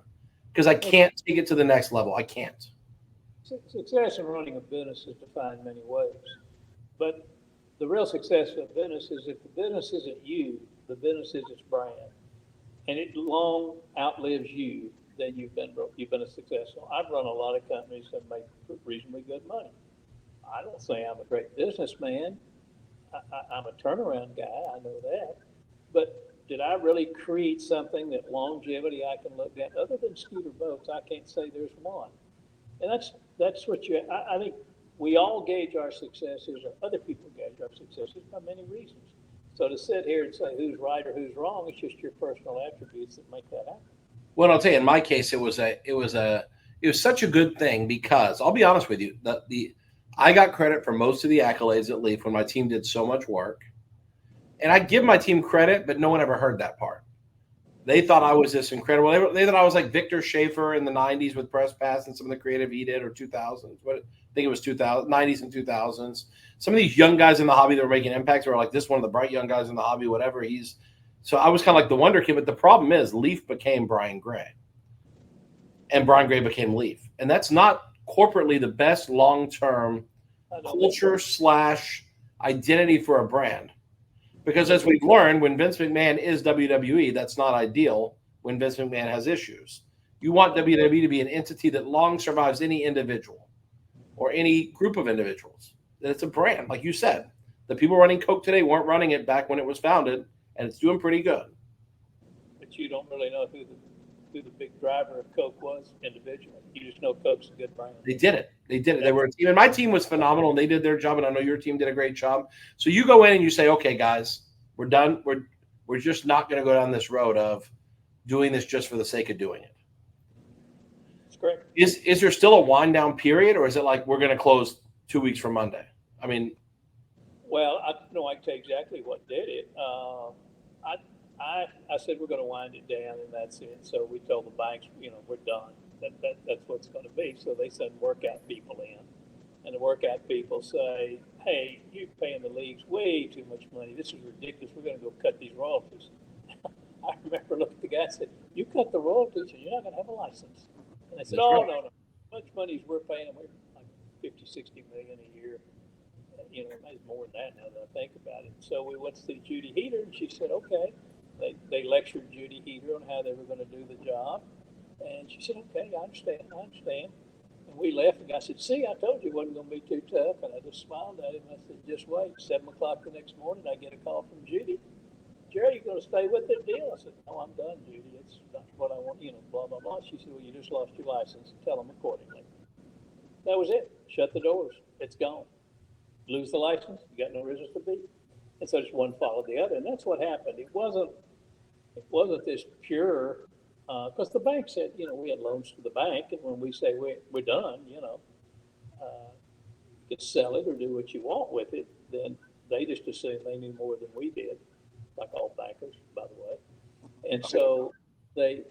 because I can't take it to the next level. I can't. Success in running a business is defined in many ways. But the real success of a business is if the business isn't you, the business is its brand. And it long outlives you, then you've been a successful. I've run a lot of companies that make reasonably good money. I don't say I'm a great businessman. I'm a turnaround guy. I know that. But did I really create something that longevity I can look at? Other than Skeer Boats, I can't say there's one. And that's what I think we all gauge our successes, or other people gauge our successes by many reasons. So to sit here and say who's right or who's wrong, it's just your personal attributes that make that happen. Well, I'll tell you, in my case, it was such a good thing because I'll be honest with you, I got credit for most of the accolades at Leaf when my team did so much work. And I give my team credit, but no one ever heard that part. They thought I was this incredible. They thought I was like Victor Schaefer in the 90s with Press Pass and some of the creative he did, or 2000s. I think it was 90s and 2000s. Some of these young guys in the hobby that were making impacts were like, this one of the bright young guys in the hobby, whatever. So I was kind of like the wonder kid. But the problem is Leaf became Brian Gray. And Brian Gray became Leaf. And that's not corporately the best long-term culture / identity for a brand. Because as we've learned, when Vince McMahon is WWE, that's not ideal when Vince McMahon has issues. You want WWE to be an entity that long survives any individual or any group of individuals. That it's a brand, like you said. The people running Coke today weren't running it back when it was founded, and it's doing pretty good. But you don't really know who the big driver of Coke was individually. You just know Coke's a good brand. They did it. They were a team, and my team was phenomenal, and they did their job, and I know your team did a great job. So you go in and you say, okay, guys, we're done. We're just not going to go down this road of doing this just for the sake of doing it. That's great. Is there still a wind down period, or is it like we're going to close 2 weeks from Monday? I mean, well, I can tell you exactly what did it. I said we're going to wind it down, and that's it. So we told the banks, we're done. That's what's going to be. So they send workout people in, and the workout people say, hey, you're paying the leagues way too much money. This is ridiculous. We're going to go cut these royalties. I remember looking at the guy and said, you cut the royalties and you're not going to have a license. And they said, no. How much money we're paying? We're like 50, 60 million a year. Maybe more than that now that I think about it. So we went to see Judy Heer, and she said, okay. They lectured Judy Heer on how they were going to do the job. And she said, okay, I understand. And we left, and I said, see, I told you it wasn't going to be too tough. And I just smiled at him. I said, just wait. 7 o'clock the next morning, I get a call from Judy. Jerry, you going to stay with that deal? I said, no, I'm done, Judy. It's not what I want, blah, blah, blah. She said, well, you just lost your license. Tell them accordingly. That was it. Shut the doors. It's gone. Lose the license, you got no reason to be. And so just one followed the other. And that's what happened. It wasn't this pure, because the bank said, we had loans to the bank. And when we say we're done, you can sell it or do what you want with it, then they just assumed they knew more than we did, like all bankers, by the way. And so they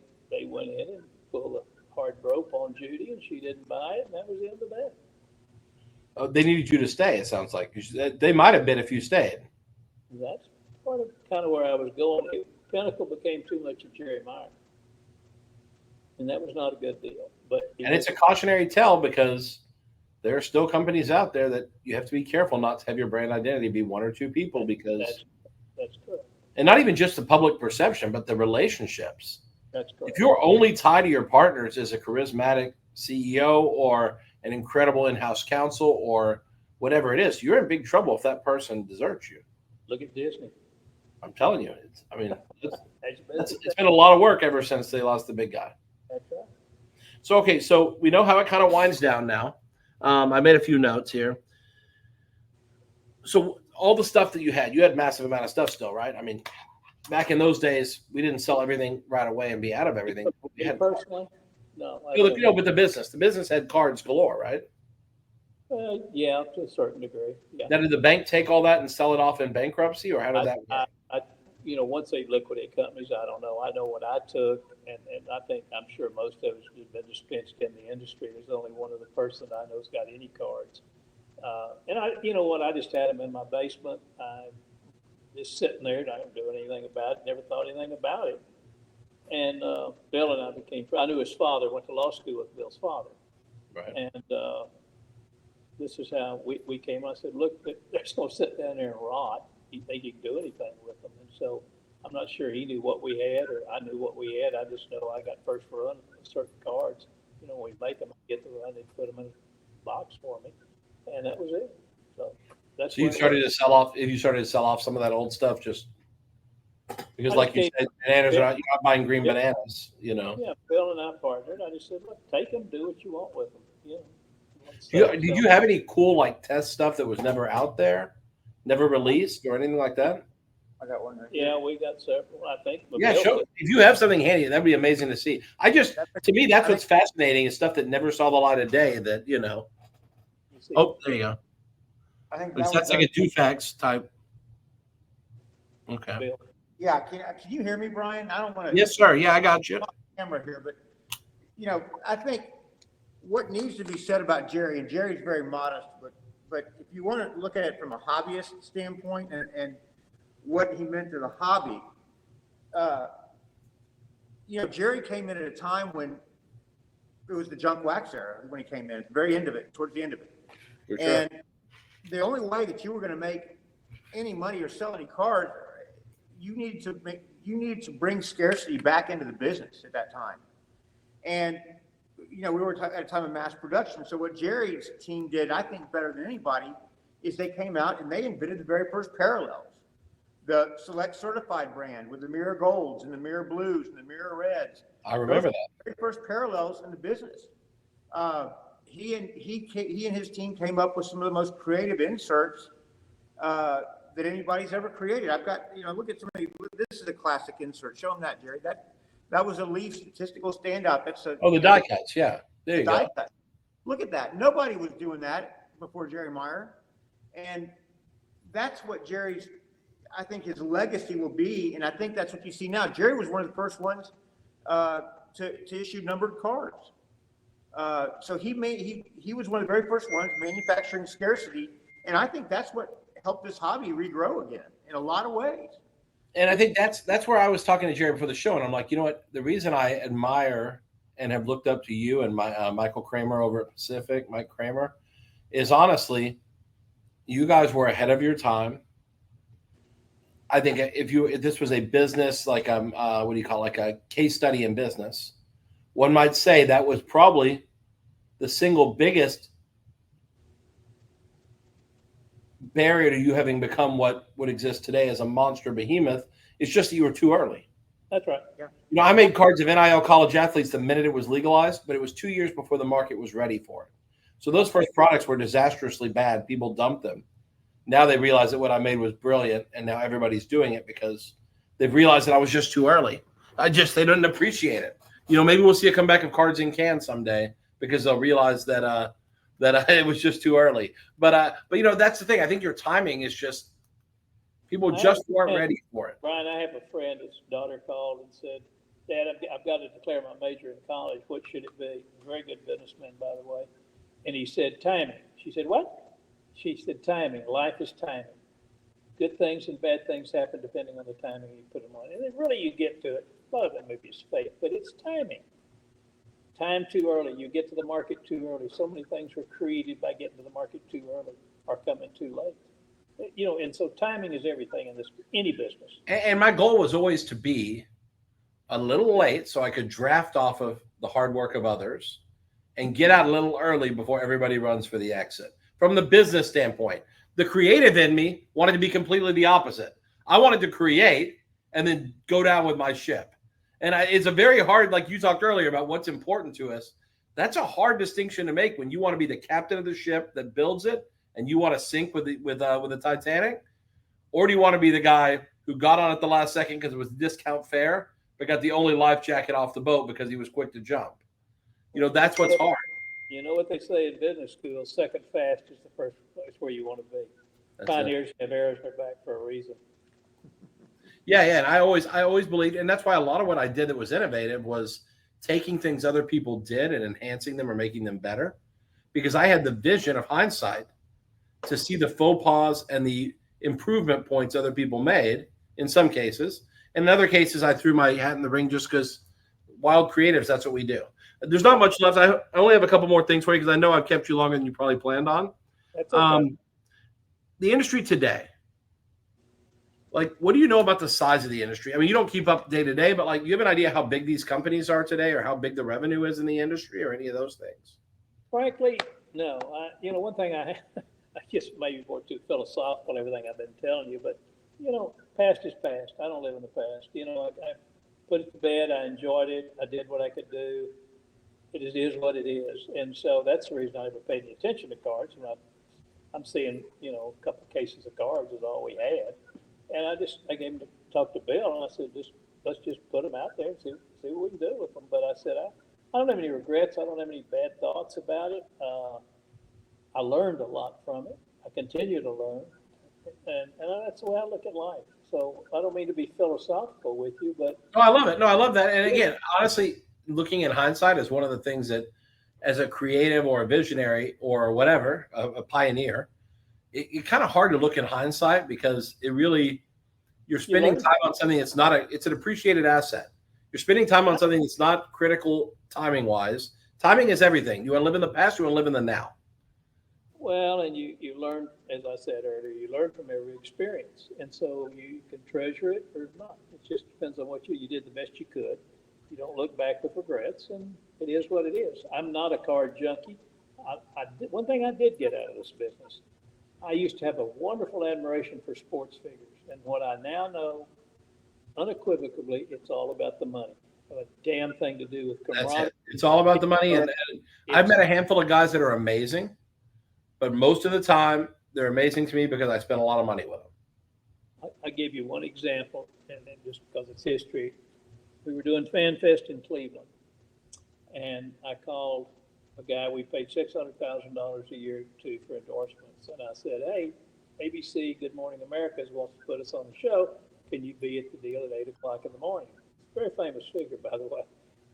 went in and pulled a hard rope on Judy, and she didn't buy it, and that was the end of that. They needed you to stay, it sounds like. They might have been if you stayed. That's kind of where I was going. Pinnacle became too much of Jerry Meyer. And that was not a good deal. And it's a cautionary tale because there are still companies out there that you have to be careful not to have your brand identity be one or two people because that's correct. And not even just the public perception, but the relationships. That's correct. If you're only tied to your partners as a charismatic CEO or an incredible in-house counsel or whatever it is, you're in big trouble if that person deserts you. Look at Disney. I'm telling you. It's been a lot of work ever since they lost the big guy. That's right. So, okay, so we know how it kind of winds down now. I made a few notes here. So all the stuff that you had a massive amount of stuff still, right? I mean, back in those days, we didn't sell everything right away and be out of everything. Personally, no. But the business had cards galore, right? Yeah, to a certain degree. Yeah. Now, did the bank take all that and sell it off in bankruptcy, or how did that work? Once they liquidate companies, I don't know. I know what I took, and I'm sure most of us have been dispensed in the industry. There's only one other person I know's got any cards. And I just had them in my basement. Just sitting there, and I didn't do anything about it. Never thought anything about it. And Bill and I knew his father, went to law school with Bill's father. Right. And this is how we came. I said, look, they're just going to sit down there and rot. You think you can do anything with them? And so I'm not sure he knew what we had or I knew what we had. I just know I got first run on certain cards. When we make them, I get the run, they put them in a box for me. And that was it. So that's you started to sell off. If you started to sell off some of that old stuff, just because, like you said, bananas you're not buying green bananas. Yeah, Bill and I partnered. I just said, look, take them, do what you want with them. Did you have any cool test stuff that was never out there, never released, or anything like that? I got one. Yeah, we got several. I think. Yeah, show. If you have something handy, that'd be amazing to see. To me, that's what's fascinating is stuff that never saw the light of day. That Oh, there you go. I think that's like a Dufax type. Okay. Bill. Yeah, can you hear me, Brian? I don't want to. Yes, sir. Yeah, I got you. Camera here, but I think what needs to be said about Jerry, and Jerry's very modest, but if you want to look at it from a hobbyist standpoint and what he meant to the hobby, Jerry came in at a time when it was the junk wax era when he came in, at the very end of it, towards the end of it. For sure. And the only way that you were going to make any money or sell any cards, you needed to bring scarcity back into the business at that time. And we were at a time of mass production. So what Jerry's team did, I think better than anybody, is they came out and they invented the very first parallels. The Select Certified brand with the Mirror Golds and the Mirror Blues and the Mirror Reds. I remember that. Very first parallels in the business. He and his team came up with some of the most creative inserts that anybody's ever created. I've got, look at somebody. This is a classic insert. Show them that, Jerry. That was a Leaf statistical standout. The die cuts. Yeah, there you go. Cut. Look at that. Nobody was doing that before Jerry Meyer, and that's what Jerry's. I think his legacy will be, and I think that's what you see now. Jerry was one of the first ones to issue numbered cards. So he was one of the very first ones manufacturing scarcity, and I think that's what helped this hobby regrow again in a lot of ways. And I think that's where I was talking to Jerry before the show, and I'm like, you know what? The reason I admire and have looked up to you and my Michael Kramer over at Pacific, Mike Kramer, is honestly, you guys were ahead of your time. I think if this was a business like like a case study in business, one might say that was probably the single biggest barrier to you having become what would exist today as a monster behemoth. It's just that you were too early. That's right. Yeah. I made cards of NIL college athletes the minute it was legalized, but it was 2 years before the market was ready for it. So those first products were disastrously bad. People dumped them. Now they realize that what I made was brilliant, and now everybody's doing it because they've realized that I was just too early. They didn't appreciate it. Maybe we'll see a comeback of cards in cans someday because they'll realize that it was just too early. But that's the thing. I think your timing is just people just weren't ready for it. Brian, I have a friend. His daughter called and said, "Dad, I've got to declare my major in college. What should it be?" Very good businessman, by the way. And he said, "Timing." She said, "What?" She said, "Timing. Life is timing. Good things and bad things happen depending on the timing you put them on." And then really you get to it. A lot of it maybe is fate, but it's timing. Time too early. You get to the market too early. So many things were created by getting to the market too early or coming too late. And so timing is everything in any business. And my goal was always to be a little late so I could draft off of the hard work of others and get out a little early before everybody runs for the exit. from the business standpoint. The creative in me wanted to be completely the opposite. I wanted to create and then go down with my ship. And it's a very hard, like you talked earlier about what's important to us. That's a hard distinction to make when you want to be the captain of the ship that builds it and you want to sink with the Titanic, or do you want to be the guy who got on at the last second because it was discount fare, but got the only life jacket off the boat because he was quick to jump? That's what's hard. You know what they say in business school, second fast is the first place where you want to be. That's Pioneers have arrows in their back for a reason. Yeah, and I always believed, and that's why a lot of what I did that was innovative was taking things other people did and enhancing them or making them better, because I had the vision of hindsight to see the faux pas and the improvement points other people made in some cases. In other cases, I threw my hat in the ring just because wild creatives, that's what we do. There's not much left. I only have a couple more things for you because I know I've kept you longer than you probably planned on. That's okay. The industry today, like, what do you know about the size of the industry? I mean, you don't keep up day to day, but like, you have an idea how big these companies are today or how big the revenue is in the industry or any of those things? Frankly, no. One thing I guess maybe more too philosophical, everything I've been telling you, but, past is past. I don't live in the past. I put it to bed. I enjoyed it. I did what I could do. It is what it is. And so that's the reason I never paid any attention to cards. I'm seeing, a couple of cases of cards is all we had. And I gave him to talk to Bill, and I said, let's just put them out there and see what we can do with them. But I said, I don't have any regrets. I don't have any bad thoughts about it. I learned a lot from it. I continue to learn. And that's the way I look at life. So I don't mean to be philosophical with you, but. No, I love it. No, I love that. And again, honestly, looking in hindsight is one of the things that, as a creative or a visionary or whatever, a pioneer, it's kind of hard to look in hindsight because you're spending time on something that's it's an appreciated asset. You're spending time on something that's not critical timing wise. Timing is everything. You want to live in the past, you want to live in the now. Well, and you learn, as I said earlier, you learn from every experience. And so you can treasure it or not. It just depends on what you did the best you could. You don't look back with regrets, and it is what it is. I'm not a card junkie. One thing I did get out of this business, I used to have a wonderful admiration for sports figures. And what I now know, unequivocally, it's all about the money. A damn thing to do with camaraderie. That's it. It's all about the money. And I've met a handful of guys that are amazing, but most of the time they're amazing to me because I spent a lot of money with them. I give you one example, and then just because it's history. We were doing Fan Fest in Cleveland, and I called a guy we paid $600,000 a year to for endorsements. And I said, hey, ABC, Good Morning America wants to put us on the show. Can you be at the deal at 8 o'clock in the morning? Very famous figure, by the way.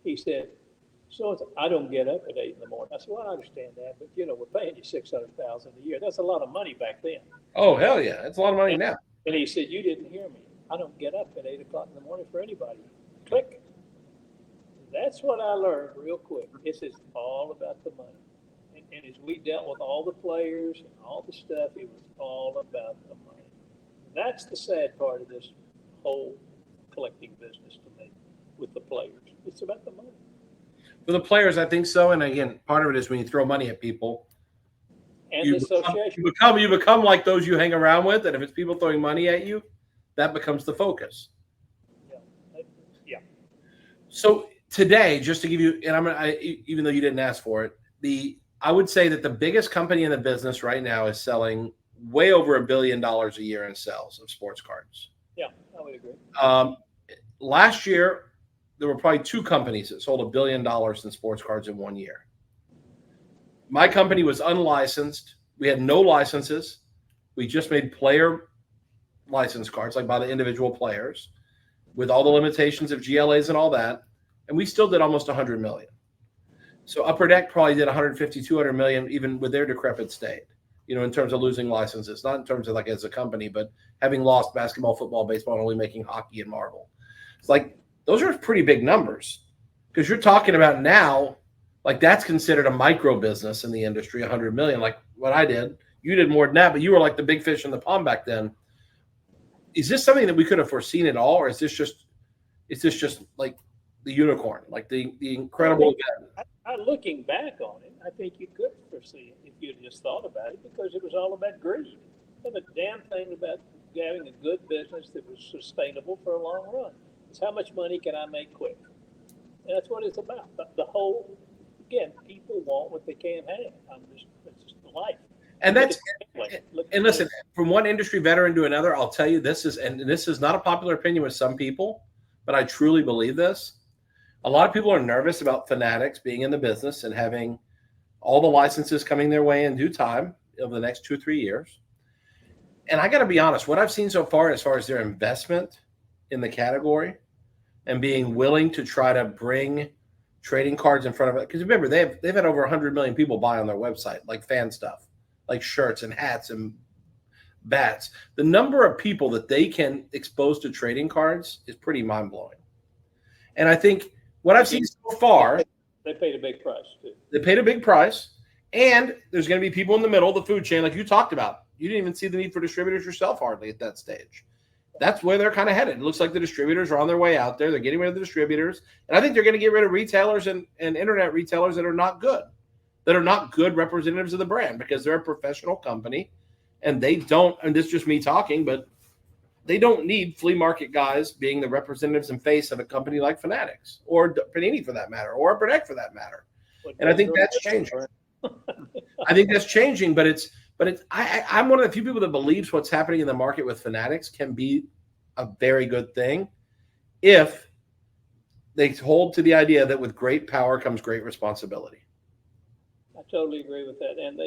He said, so I don't get up at 8 in the morning. I said, well, I understand that, but we're paying you $600,000 a year. That's a lot of money back then. Oh, hell yeah. It's a lot of money now. And he said, you didn't hear me. I don't get up at 8 o'clock in the morning for anybody. Click. That's what I learned real quick. This is all about the money. And as we dealt with all the players and all the stuff, it was all about the money. That's the sad part of this whole collecting business to me with the players. It's about the money. For the players, I think so. And again, part of it is when you throw money at people. And the association. You become like those you hang around with. And if it's people throwing money at you, that becomes the focus. Yeah. So today, just to give you, and even though you didn't ask for it, I would say that the biggest company in the business right now is selling way over $1 billion a year in sales of sports cards. Yeah, I would agree. Last year, there were probably 2 companies that sold $1 billion in sports cards in 1 year. My company was unlicensed. We had no licenses. We just made player license cards, like by the individual players, with all the limitations of GLAs and all that. And we still did almost 100 million. So Upper Deck probably did 150, 200 million, even with their decrepit state, in terms of losing licenses, not in terms of like as a company, but having lost basketball, football, baseball, and only making hockey and marble. It's like, those are pretty big numbers because you're talking about now, like that's considered a micro business in the industry, 100 million, like what I did. You did more than that, but you were like the big fish in the pond back then. Is this something that we could have foreseen at all? Or is this just like the unicorn, like the incredible event? Looking back on it, I think you could foresee it. you just thought about it, because it was all about greed. And the damn thing about having a good business that was sustainable for a long run is how much money can I make quick? And that's what it's about. The whole, again, people want what they can't have. It's just life. And and listen, from one industry veteran to another, I'll tell you this is not a popular opinion with some people, but I truly believe this. A lot of people are nervous about Fanatics being in the business and having all the licenses coming their way in due time over the next 2 or 3 years. And I got to be honest, what I've seen so far as their investment in the category and being willing to try to bring trading cards in front of it, because remember, they've had over 100 million people buy on their website, like fan stuff, like shirts and hats and bats. The number of people that they can expose to trading cards is pretty mind-blowing. And I think what I've seen so far, they paid a big price too. They paid a big price, and there's going to be people in the middle, the food chain, like you talked about. You didn't even see the need for distributors yourself hardly at that stage. That's where they're kind of headed. It looks like the distributors are on their way out there. They're getting rid of the distributors, and I think they're going to get rid of retailers and internet retailers that are not good representatives of the brand, because they're a professional company, and they don't, and this is just me talking, but they don't need flea market guys being the representatives and face of a company like Fanatics or Panini for that matter, or Bernec for that matter. And I think that's changing. I think that's changing, but I'm one of the few people that believes what's happening in the market with Fanatics can be a very good thing if they hold to the idea that with great power comes great responsibility. I totally agree with that. And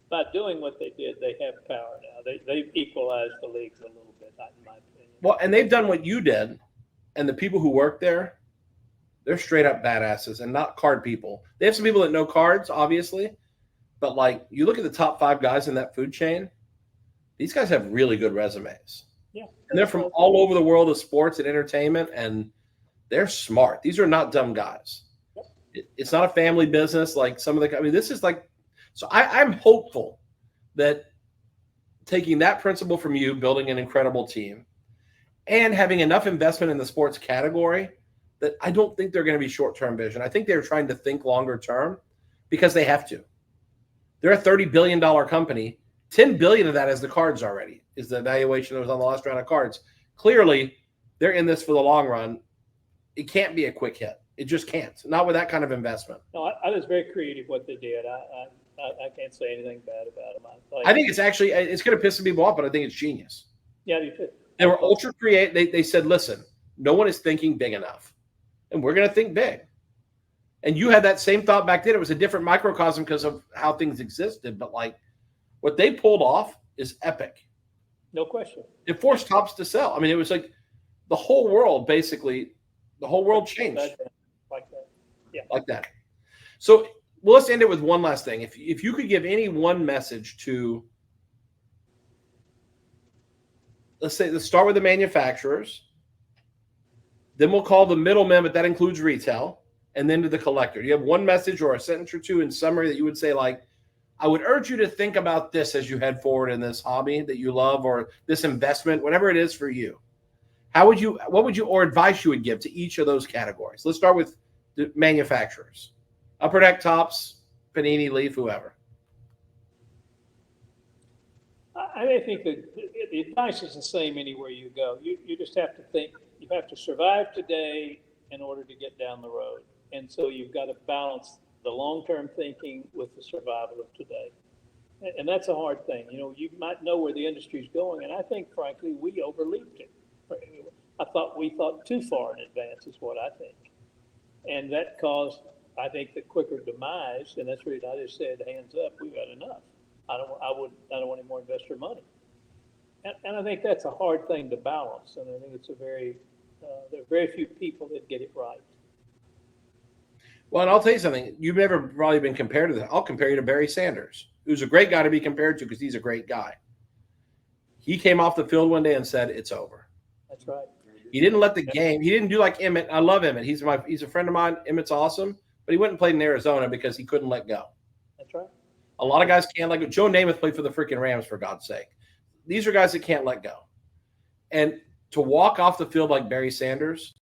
by doing what they did, they have power now. They've equalized the leagues a little bit, in my opinion. Well, and they've done what you did, and the people who work there, they're straight up badasses and not card people. They have some people that know cards, obviously, but like you look at the top 5 guys in that food chain, these guys have really good resumes. Yeah. And they're from all over the world of sports and entertainment, and they're smart. These are not dumb guys. It's not a family business like some of this is like, so I'm hopeful that taking that principle from you, building an incredible team, and having enough investment in the sports category that I don't think they're going to be short-term vision. I think they're trying to think longer term because they have to. They're a $30 billion company. $10 billion of that is the cards already, is the valuation that was on the last round of cards. Clearly, they're in this for the long run. It can't be a quick hit. It just can't. Not with that kind of investment. No, I was very creative what they did. I can't say anything bad about them. I think it's actually, it's going to piss some people off, but I think it's genius. Yeah, you should. They were ultra creative. They said, listen, no one is thinking big enough, and we're going to think big. And you had that same thought back then. It was a different microcosm because of how things existed, but like what they pulled off is epic. No question. It forced Topps to sell. I mean, it was like the whole world, basically, the whole world changed. Like that. Yeah. Like that. So let's end it with one last thing. If you could give any one message to, let's start with the manufacturers, then we'll call the middlemen, but that includes retail, and then to the collector. Do you have one message or a sentence or two in summary that you would say, like, I would urge you to think about this as you head forward in this hobby that you love, or this investment, whatever it is for you? What would you, or advice you would give to each of those categories? Let's start with the manufacturers. Upper Deck, Topps, Panini, Leaf, whoever. I think that the advice is the same anywhere you go. You just have to think, you have to survive today in order to get down the road. And so you've got to balance the long-term thinking with the survival of today. And that's a hard thing. You know, you might know where the industry's going, and I think, frankly, we overleaped it. We thought too far in advance is what I think. And that caused, I think, the quicker demise, and that's the reason I just said, hands up, we've got enough. I don't want any more investor money. And I think that's a hard thing to balance. And I think it's there are very few people that get it right. Well, and I'll tell you something. You've never probably been compared to that. I'll compare you to Barry Sanders, who's a great guy to be compared to because he's a great guy. He came off the field one day and said, it's over. That's right. He didn't let the game. He didn't do like Emmett. I love Emmett. He's a friend of mine. Emmett's awesome. But he went and played in Arizona because he couldn't let go. That's right. A lot of guys can't let go. Joe Namath played for the freaking Rams, for God's sake. These are guys that can't let go. And to walk off the field like Barry Sanders,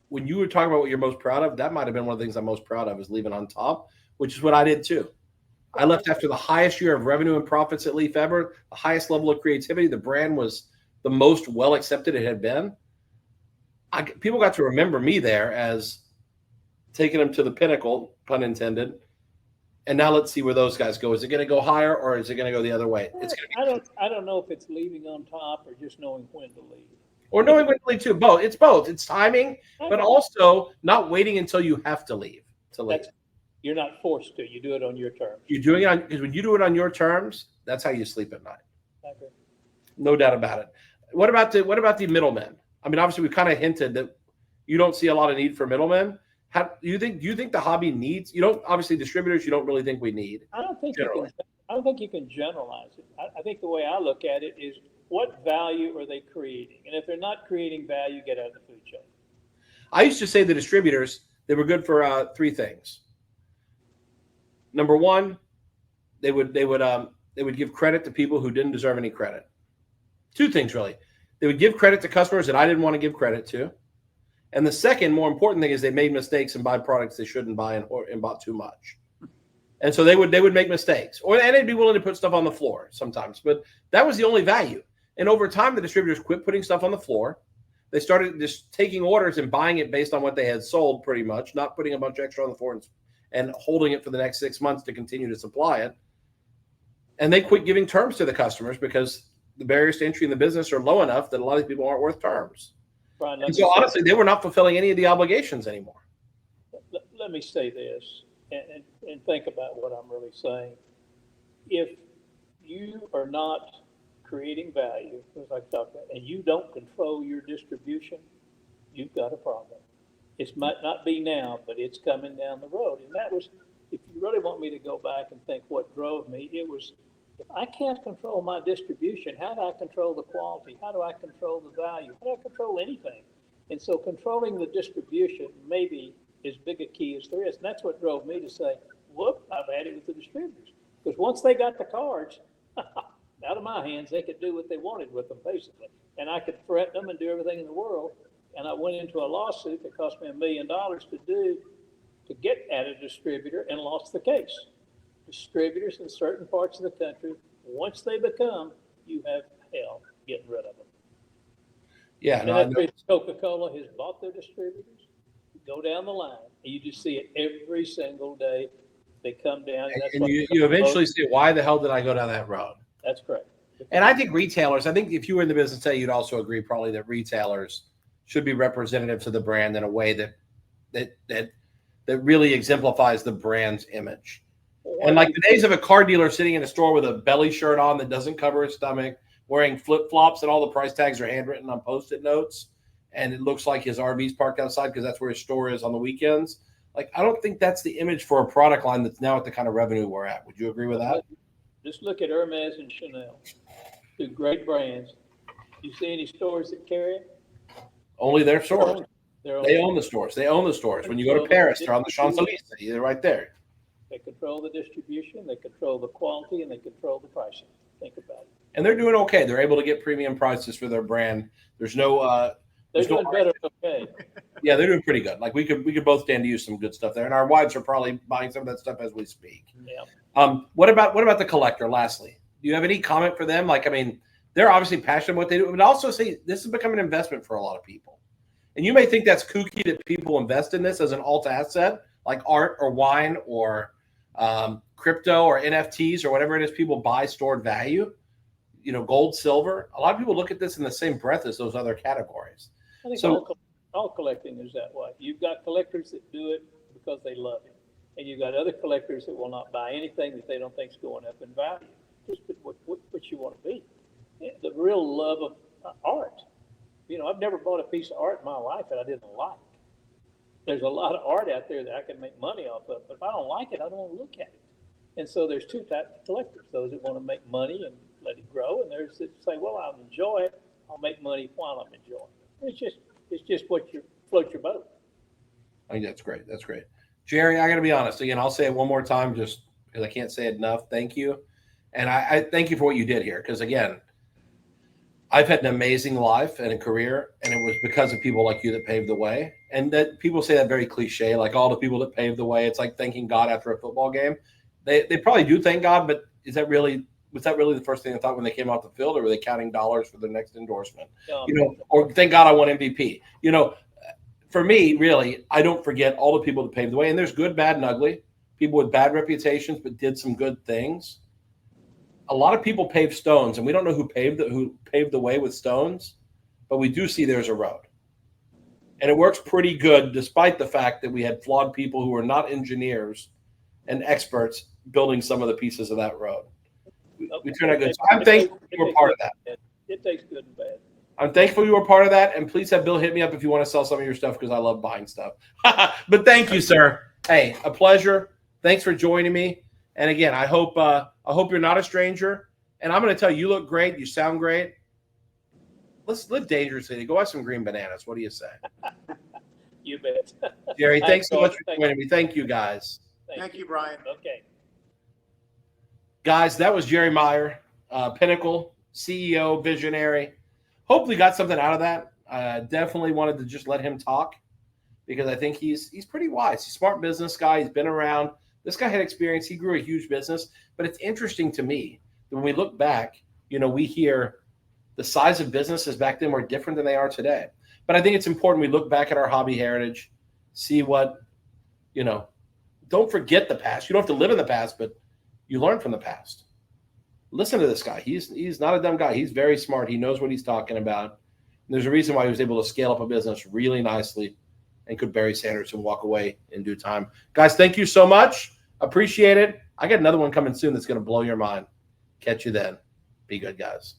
when you were talking about what you're most proud of, that might have been one of the things I'm most proud of, is leaving on top, which is what I did too. I left after the highest year of revenue and profits at Leaf ever, the highest level of creativity. The brand was the most well accepted it had been. People got to remember me there as taking them to the pinnacle, pun intended. And now let's see where those guys go. Is it going to go higher or is it going to go the other way? It's going to I don't know if it's leaving on top or just knowing when to leave. Or knowing when to leave too. Both. It's both. It's timing, but also not waiting until you have to leave. You're not forced to. You do it on your terms. You're doing it on, because when you do it on your terms, that's how you sleep at night. Okay. No doubt about it. What about the middlemen? I mean, obviously, we kind of hinted that you don't see a lot of need for middlemen. Do you think the hobby needs? You don't, obviously, distributors. You don't really think we need. I don't think you can generalize it. I think the way I look at it is, what value are they creating? And if they're not creating value, get out of the food chain. I used to say the distributors, they were good for three things. Number one, they would give credit to people who didn't deserve any credit. Two things, really. They would give credit to customers that I didn't want to give credit to. And the second, more important thing, is they made mistakes and buy products they shouldn't buy and bought too much. And so they would make mistakes, and they'd be willing to put stuff on the floor sometimes. But that was the only value. And over time, the distributors quit putting stuff on the floor. They started just taking orders and buying it based on what they had sold, pretty much, not putting a bunch of extra on the floor and holding it for the next 6 months to continue to supply it. And they quit giving terms to the customers because the barriers to entry in the business are low enough that a lot of these people aren't worth terms. Brian, and so honestly, they were not fulfilling any of the obligations anymore. Let me say this and think about what I'm really saying. If you are not creating value, as I talked about, and you don't control your distribution, you've got a problem. It might not be now, but it's coming down the road. And that was, if you really want me to go back and think what drove me, it was, if I can't control my distribution, how do I control the quality? How do I control the value? How do I control anything? And so controlling the distribution may be as big a key as there is. And that's what drove me to say, whoop, I've had it with the distributors. Because once they got the cards out of my hands, they could do what they wanted with them, basically. And I could threaten them and do everything in the world. And I went into a lawsuit that cost me $1 million to get at a distributor, and lost the case. Distributors in certain parts of the country, once they become, you have hell getting rid of them. Yeah, and Coca-Cola has bought their distributors. Go down the line, and you just see it every single day. They come down, and you eventually see why the hell did I go down that road? That's correct. And I think retailers, I think if you were in the business today, you'd also agree probably that retailers should be representatives of the brand in a way that really exemplifies the brand's image. And like the days of a car dealer sitting in a store with a belly shirt on that doesn't cover his stomach, wearing flip-flops, and all the price tags are handwritten on Post-it notes, and it looks like his RV's parked outside because that's where his store is on the weekends. Like, I don't think that's the image for a product line that's now at the kind of revenue we're at. Would you agree with that? Just look at Hermes and Chanel, two great brands. You see any stores that carry it? Only their stores. They own the stores. They own the stores. When you go to Paris, they're on the Champs-Élysées. They're right there. They control the distribution, they control the quality, and they control the pricing. Think about it. And they're doing okay. They're able to get premium prices for their brand. There's no they're doing better. Okay. Yeah, they're doing pretty good. Like we could both stand to use some good stuff there. And our wives are probably buying some of that stuff as we speak. Yeah. What about the collector, lastly? Do you have any comment for them? Like, I mean, they're obviously passionate about what they do, but also say this has become an investment for a lot of people. And you may think that's kooky that people invest in this as an alt asset, like art or wine or crypto or NFTs or whatever it is people buy stored value, gold, silver. A lot of people look at this in the same breath as those other categories. I think all collecting is that way. You've got collectors that do it because they love it. And you've got other collectors that will not buy anything that they don't think is going up in value. Just what you want to be. The real love of art. I've never bought a piece of art in my life that I didn't like. There's a lot of art out there that I can make money off of, but if I don't like it, I don't want to look at it. And so there's two types of collectors: those that want to make money and let it grow, and there's that say, "Well, I'll enjoy it. I'll make money while I'm enjoying it." It's just what float your boat. I think that's great. That's great, Jerry. I got to be honest. Again, I'll say it one more time, just because I can't say it enough. Thank you, and I thank you for what you did here. Because again, I've had an amazing life and a career, and it was because of people like you that paved the way. And that people say that very cliche, like all the people that paved the way. It's like thanking God after a football game. They probably do thank God, but was that really the first thing they thought when they came off the field, or were they counting dollars for their next endorsement? Or thank God I won MVP. For me, really, I don't forget all the people that paved the way. And there's good, bad, and ugly. People with bad reputations but did some good things. A lot of people paved stones, and we don't know who paved the way with stones, but we do see there's a road. And it works pretty good despite the fact that we had flawed people who were not engineers and experts building some of the pieces of that road. We turned out good. So I'm thankful you were part of that. It takes good and bad. I'm thankful you were part of that, and please have Bill hit me up if you want to sell some of your stuff because I love buying stuff. But thank you, sir. Hey, a pleasure. Thanks for joining me. And again, I hope you're not a stranger. And I'm going to tell you, you look great. You sound great. Let's live dangerously. Go buy some green bananas. What do you say? You bet. Jerry, thanks so much for joining me. Thank you, guys. Thank you, Brian. Okay. Guys, that was Jerry Meyer, Pinnacle CEO, visionary. Hopefully got something out of that. Definitely wanted to just let him talk because I think he's pretty wise. He's a smart business guy. He's been around. This guy had experience. He grew a huge business. But it's interesting to me that when we look back, we hear the size of businesses back then were different than they are today. But I think it's important we look back at our hobby heritage, see what, don't forget the past. You don't have to live in the past, but you learn from the past. Listen to this guy. He's not a dumb guy. He's very smart. He knows what he's talking about. And there's a reason why he was able to scale up a business really nicely and could bury Sanders and walk away in due time. Guys, thank you so much. Appreciate it. I got another one coming soon that's going to blow your mind. Catch you then. Be good, guys.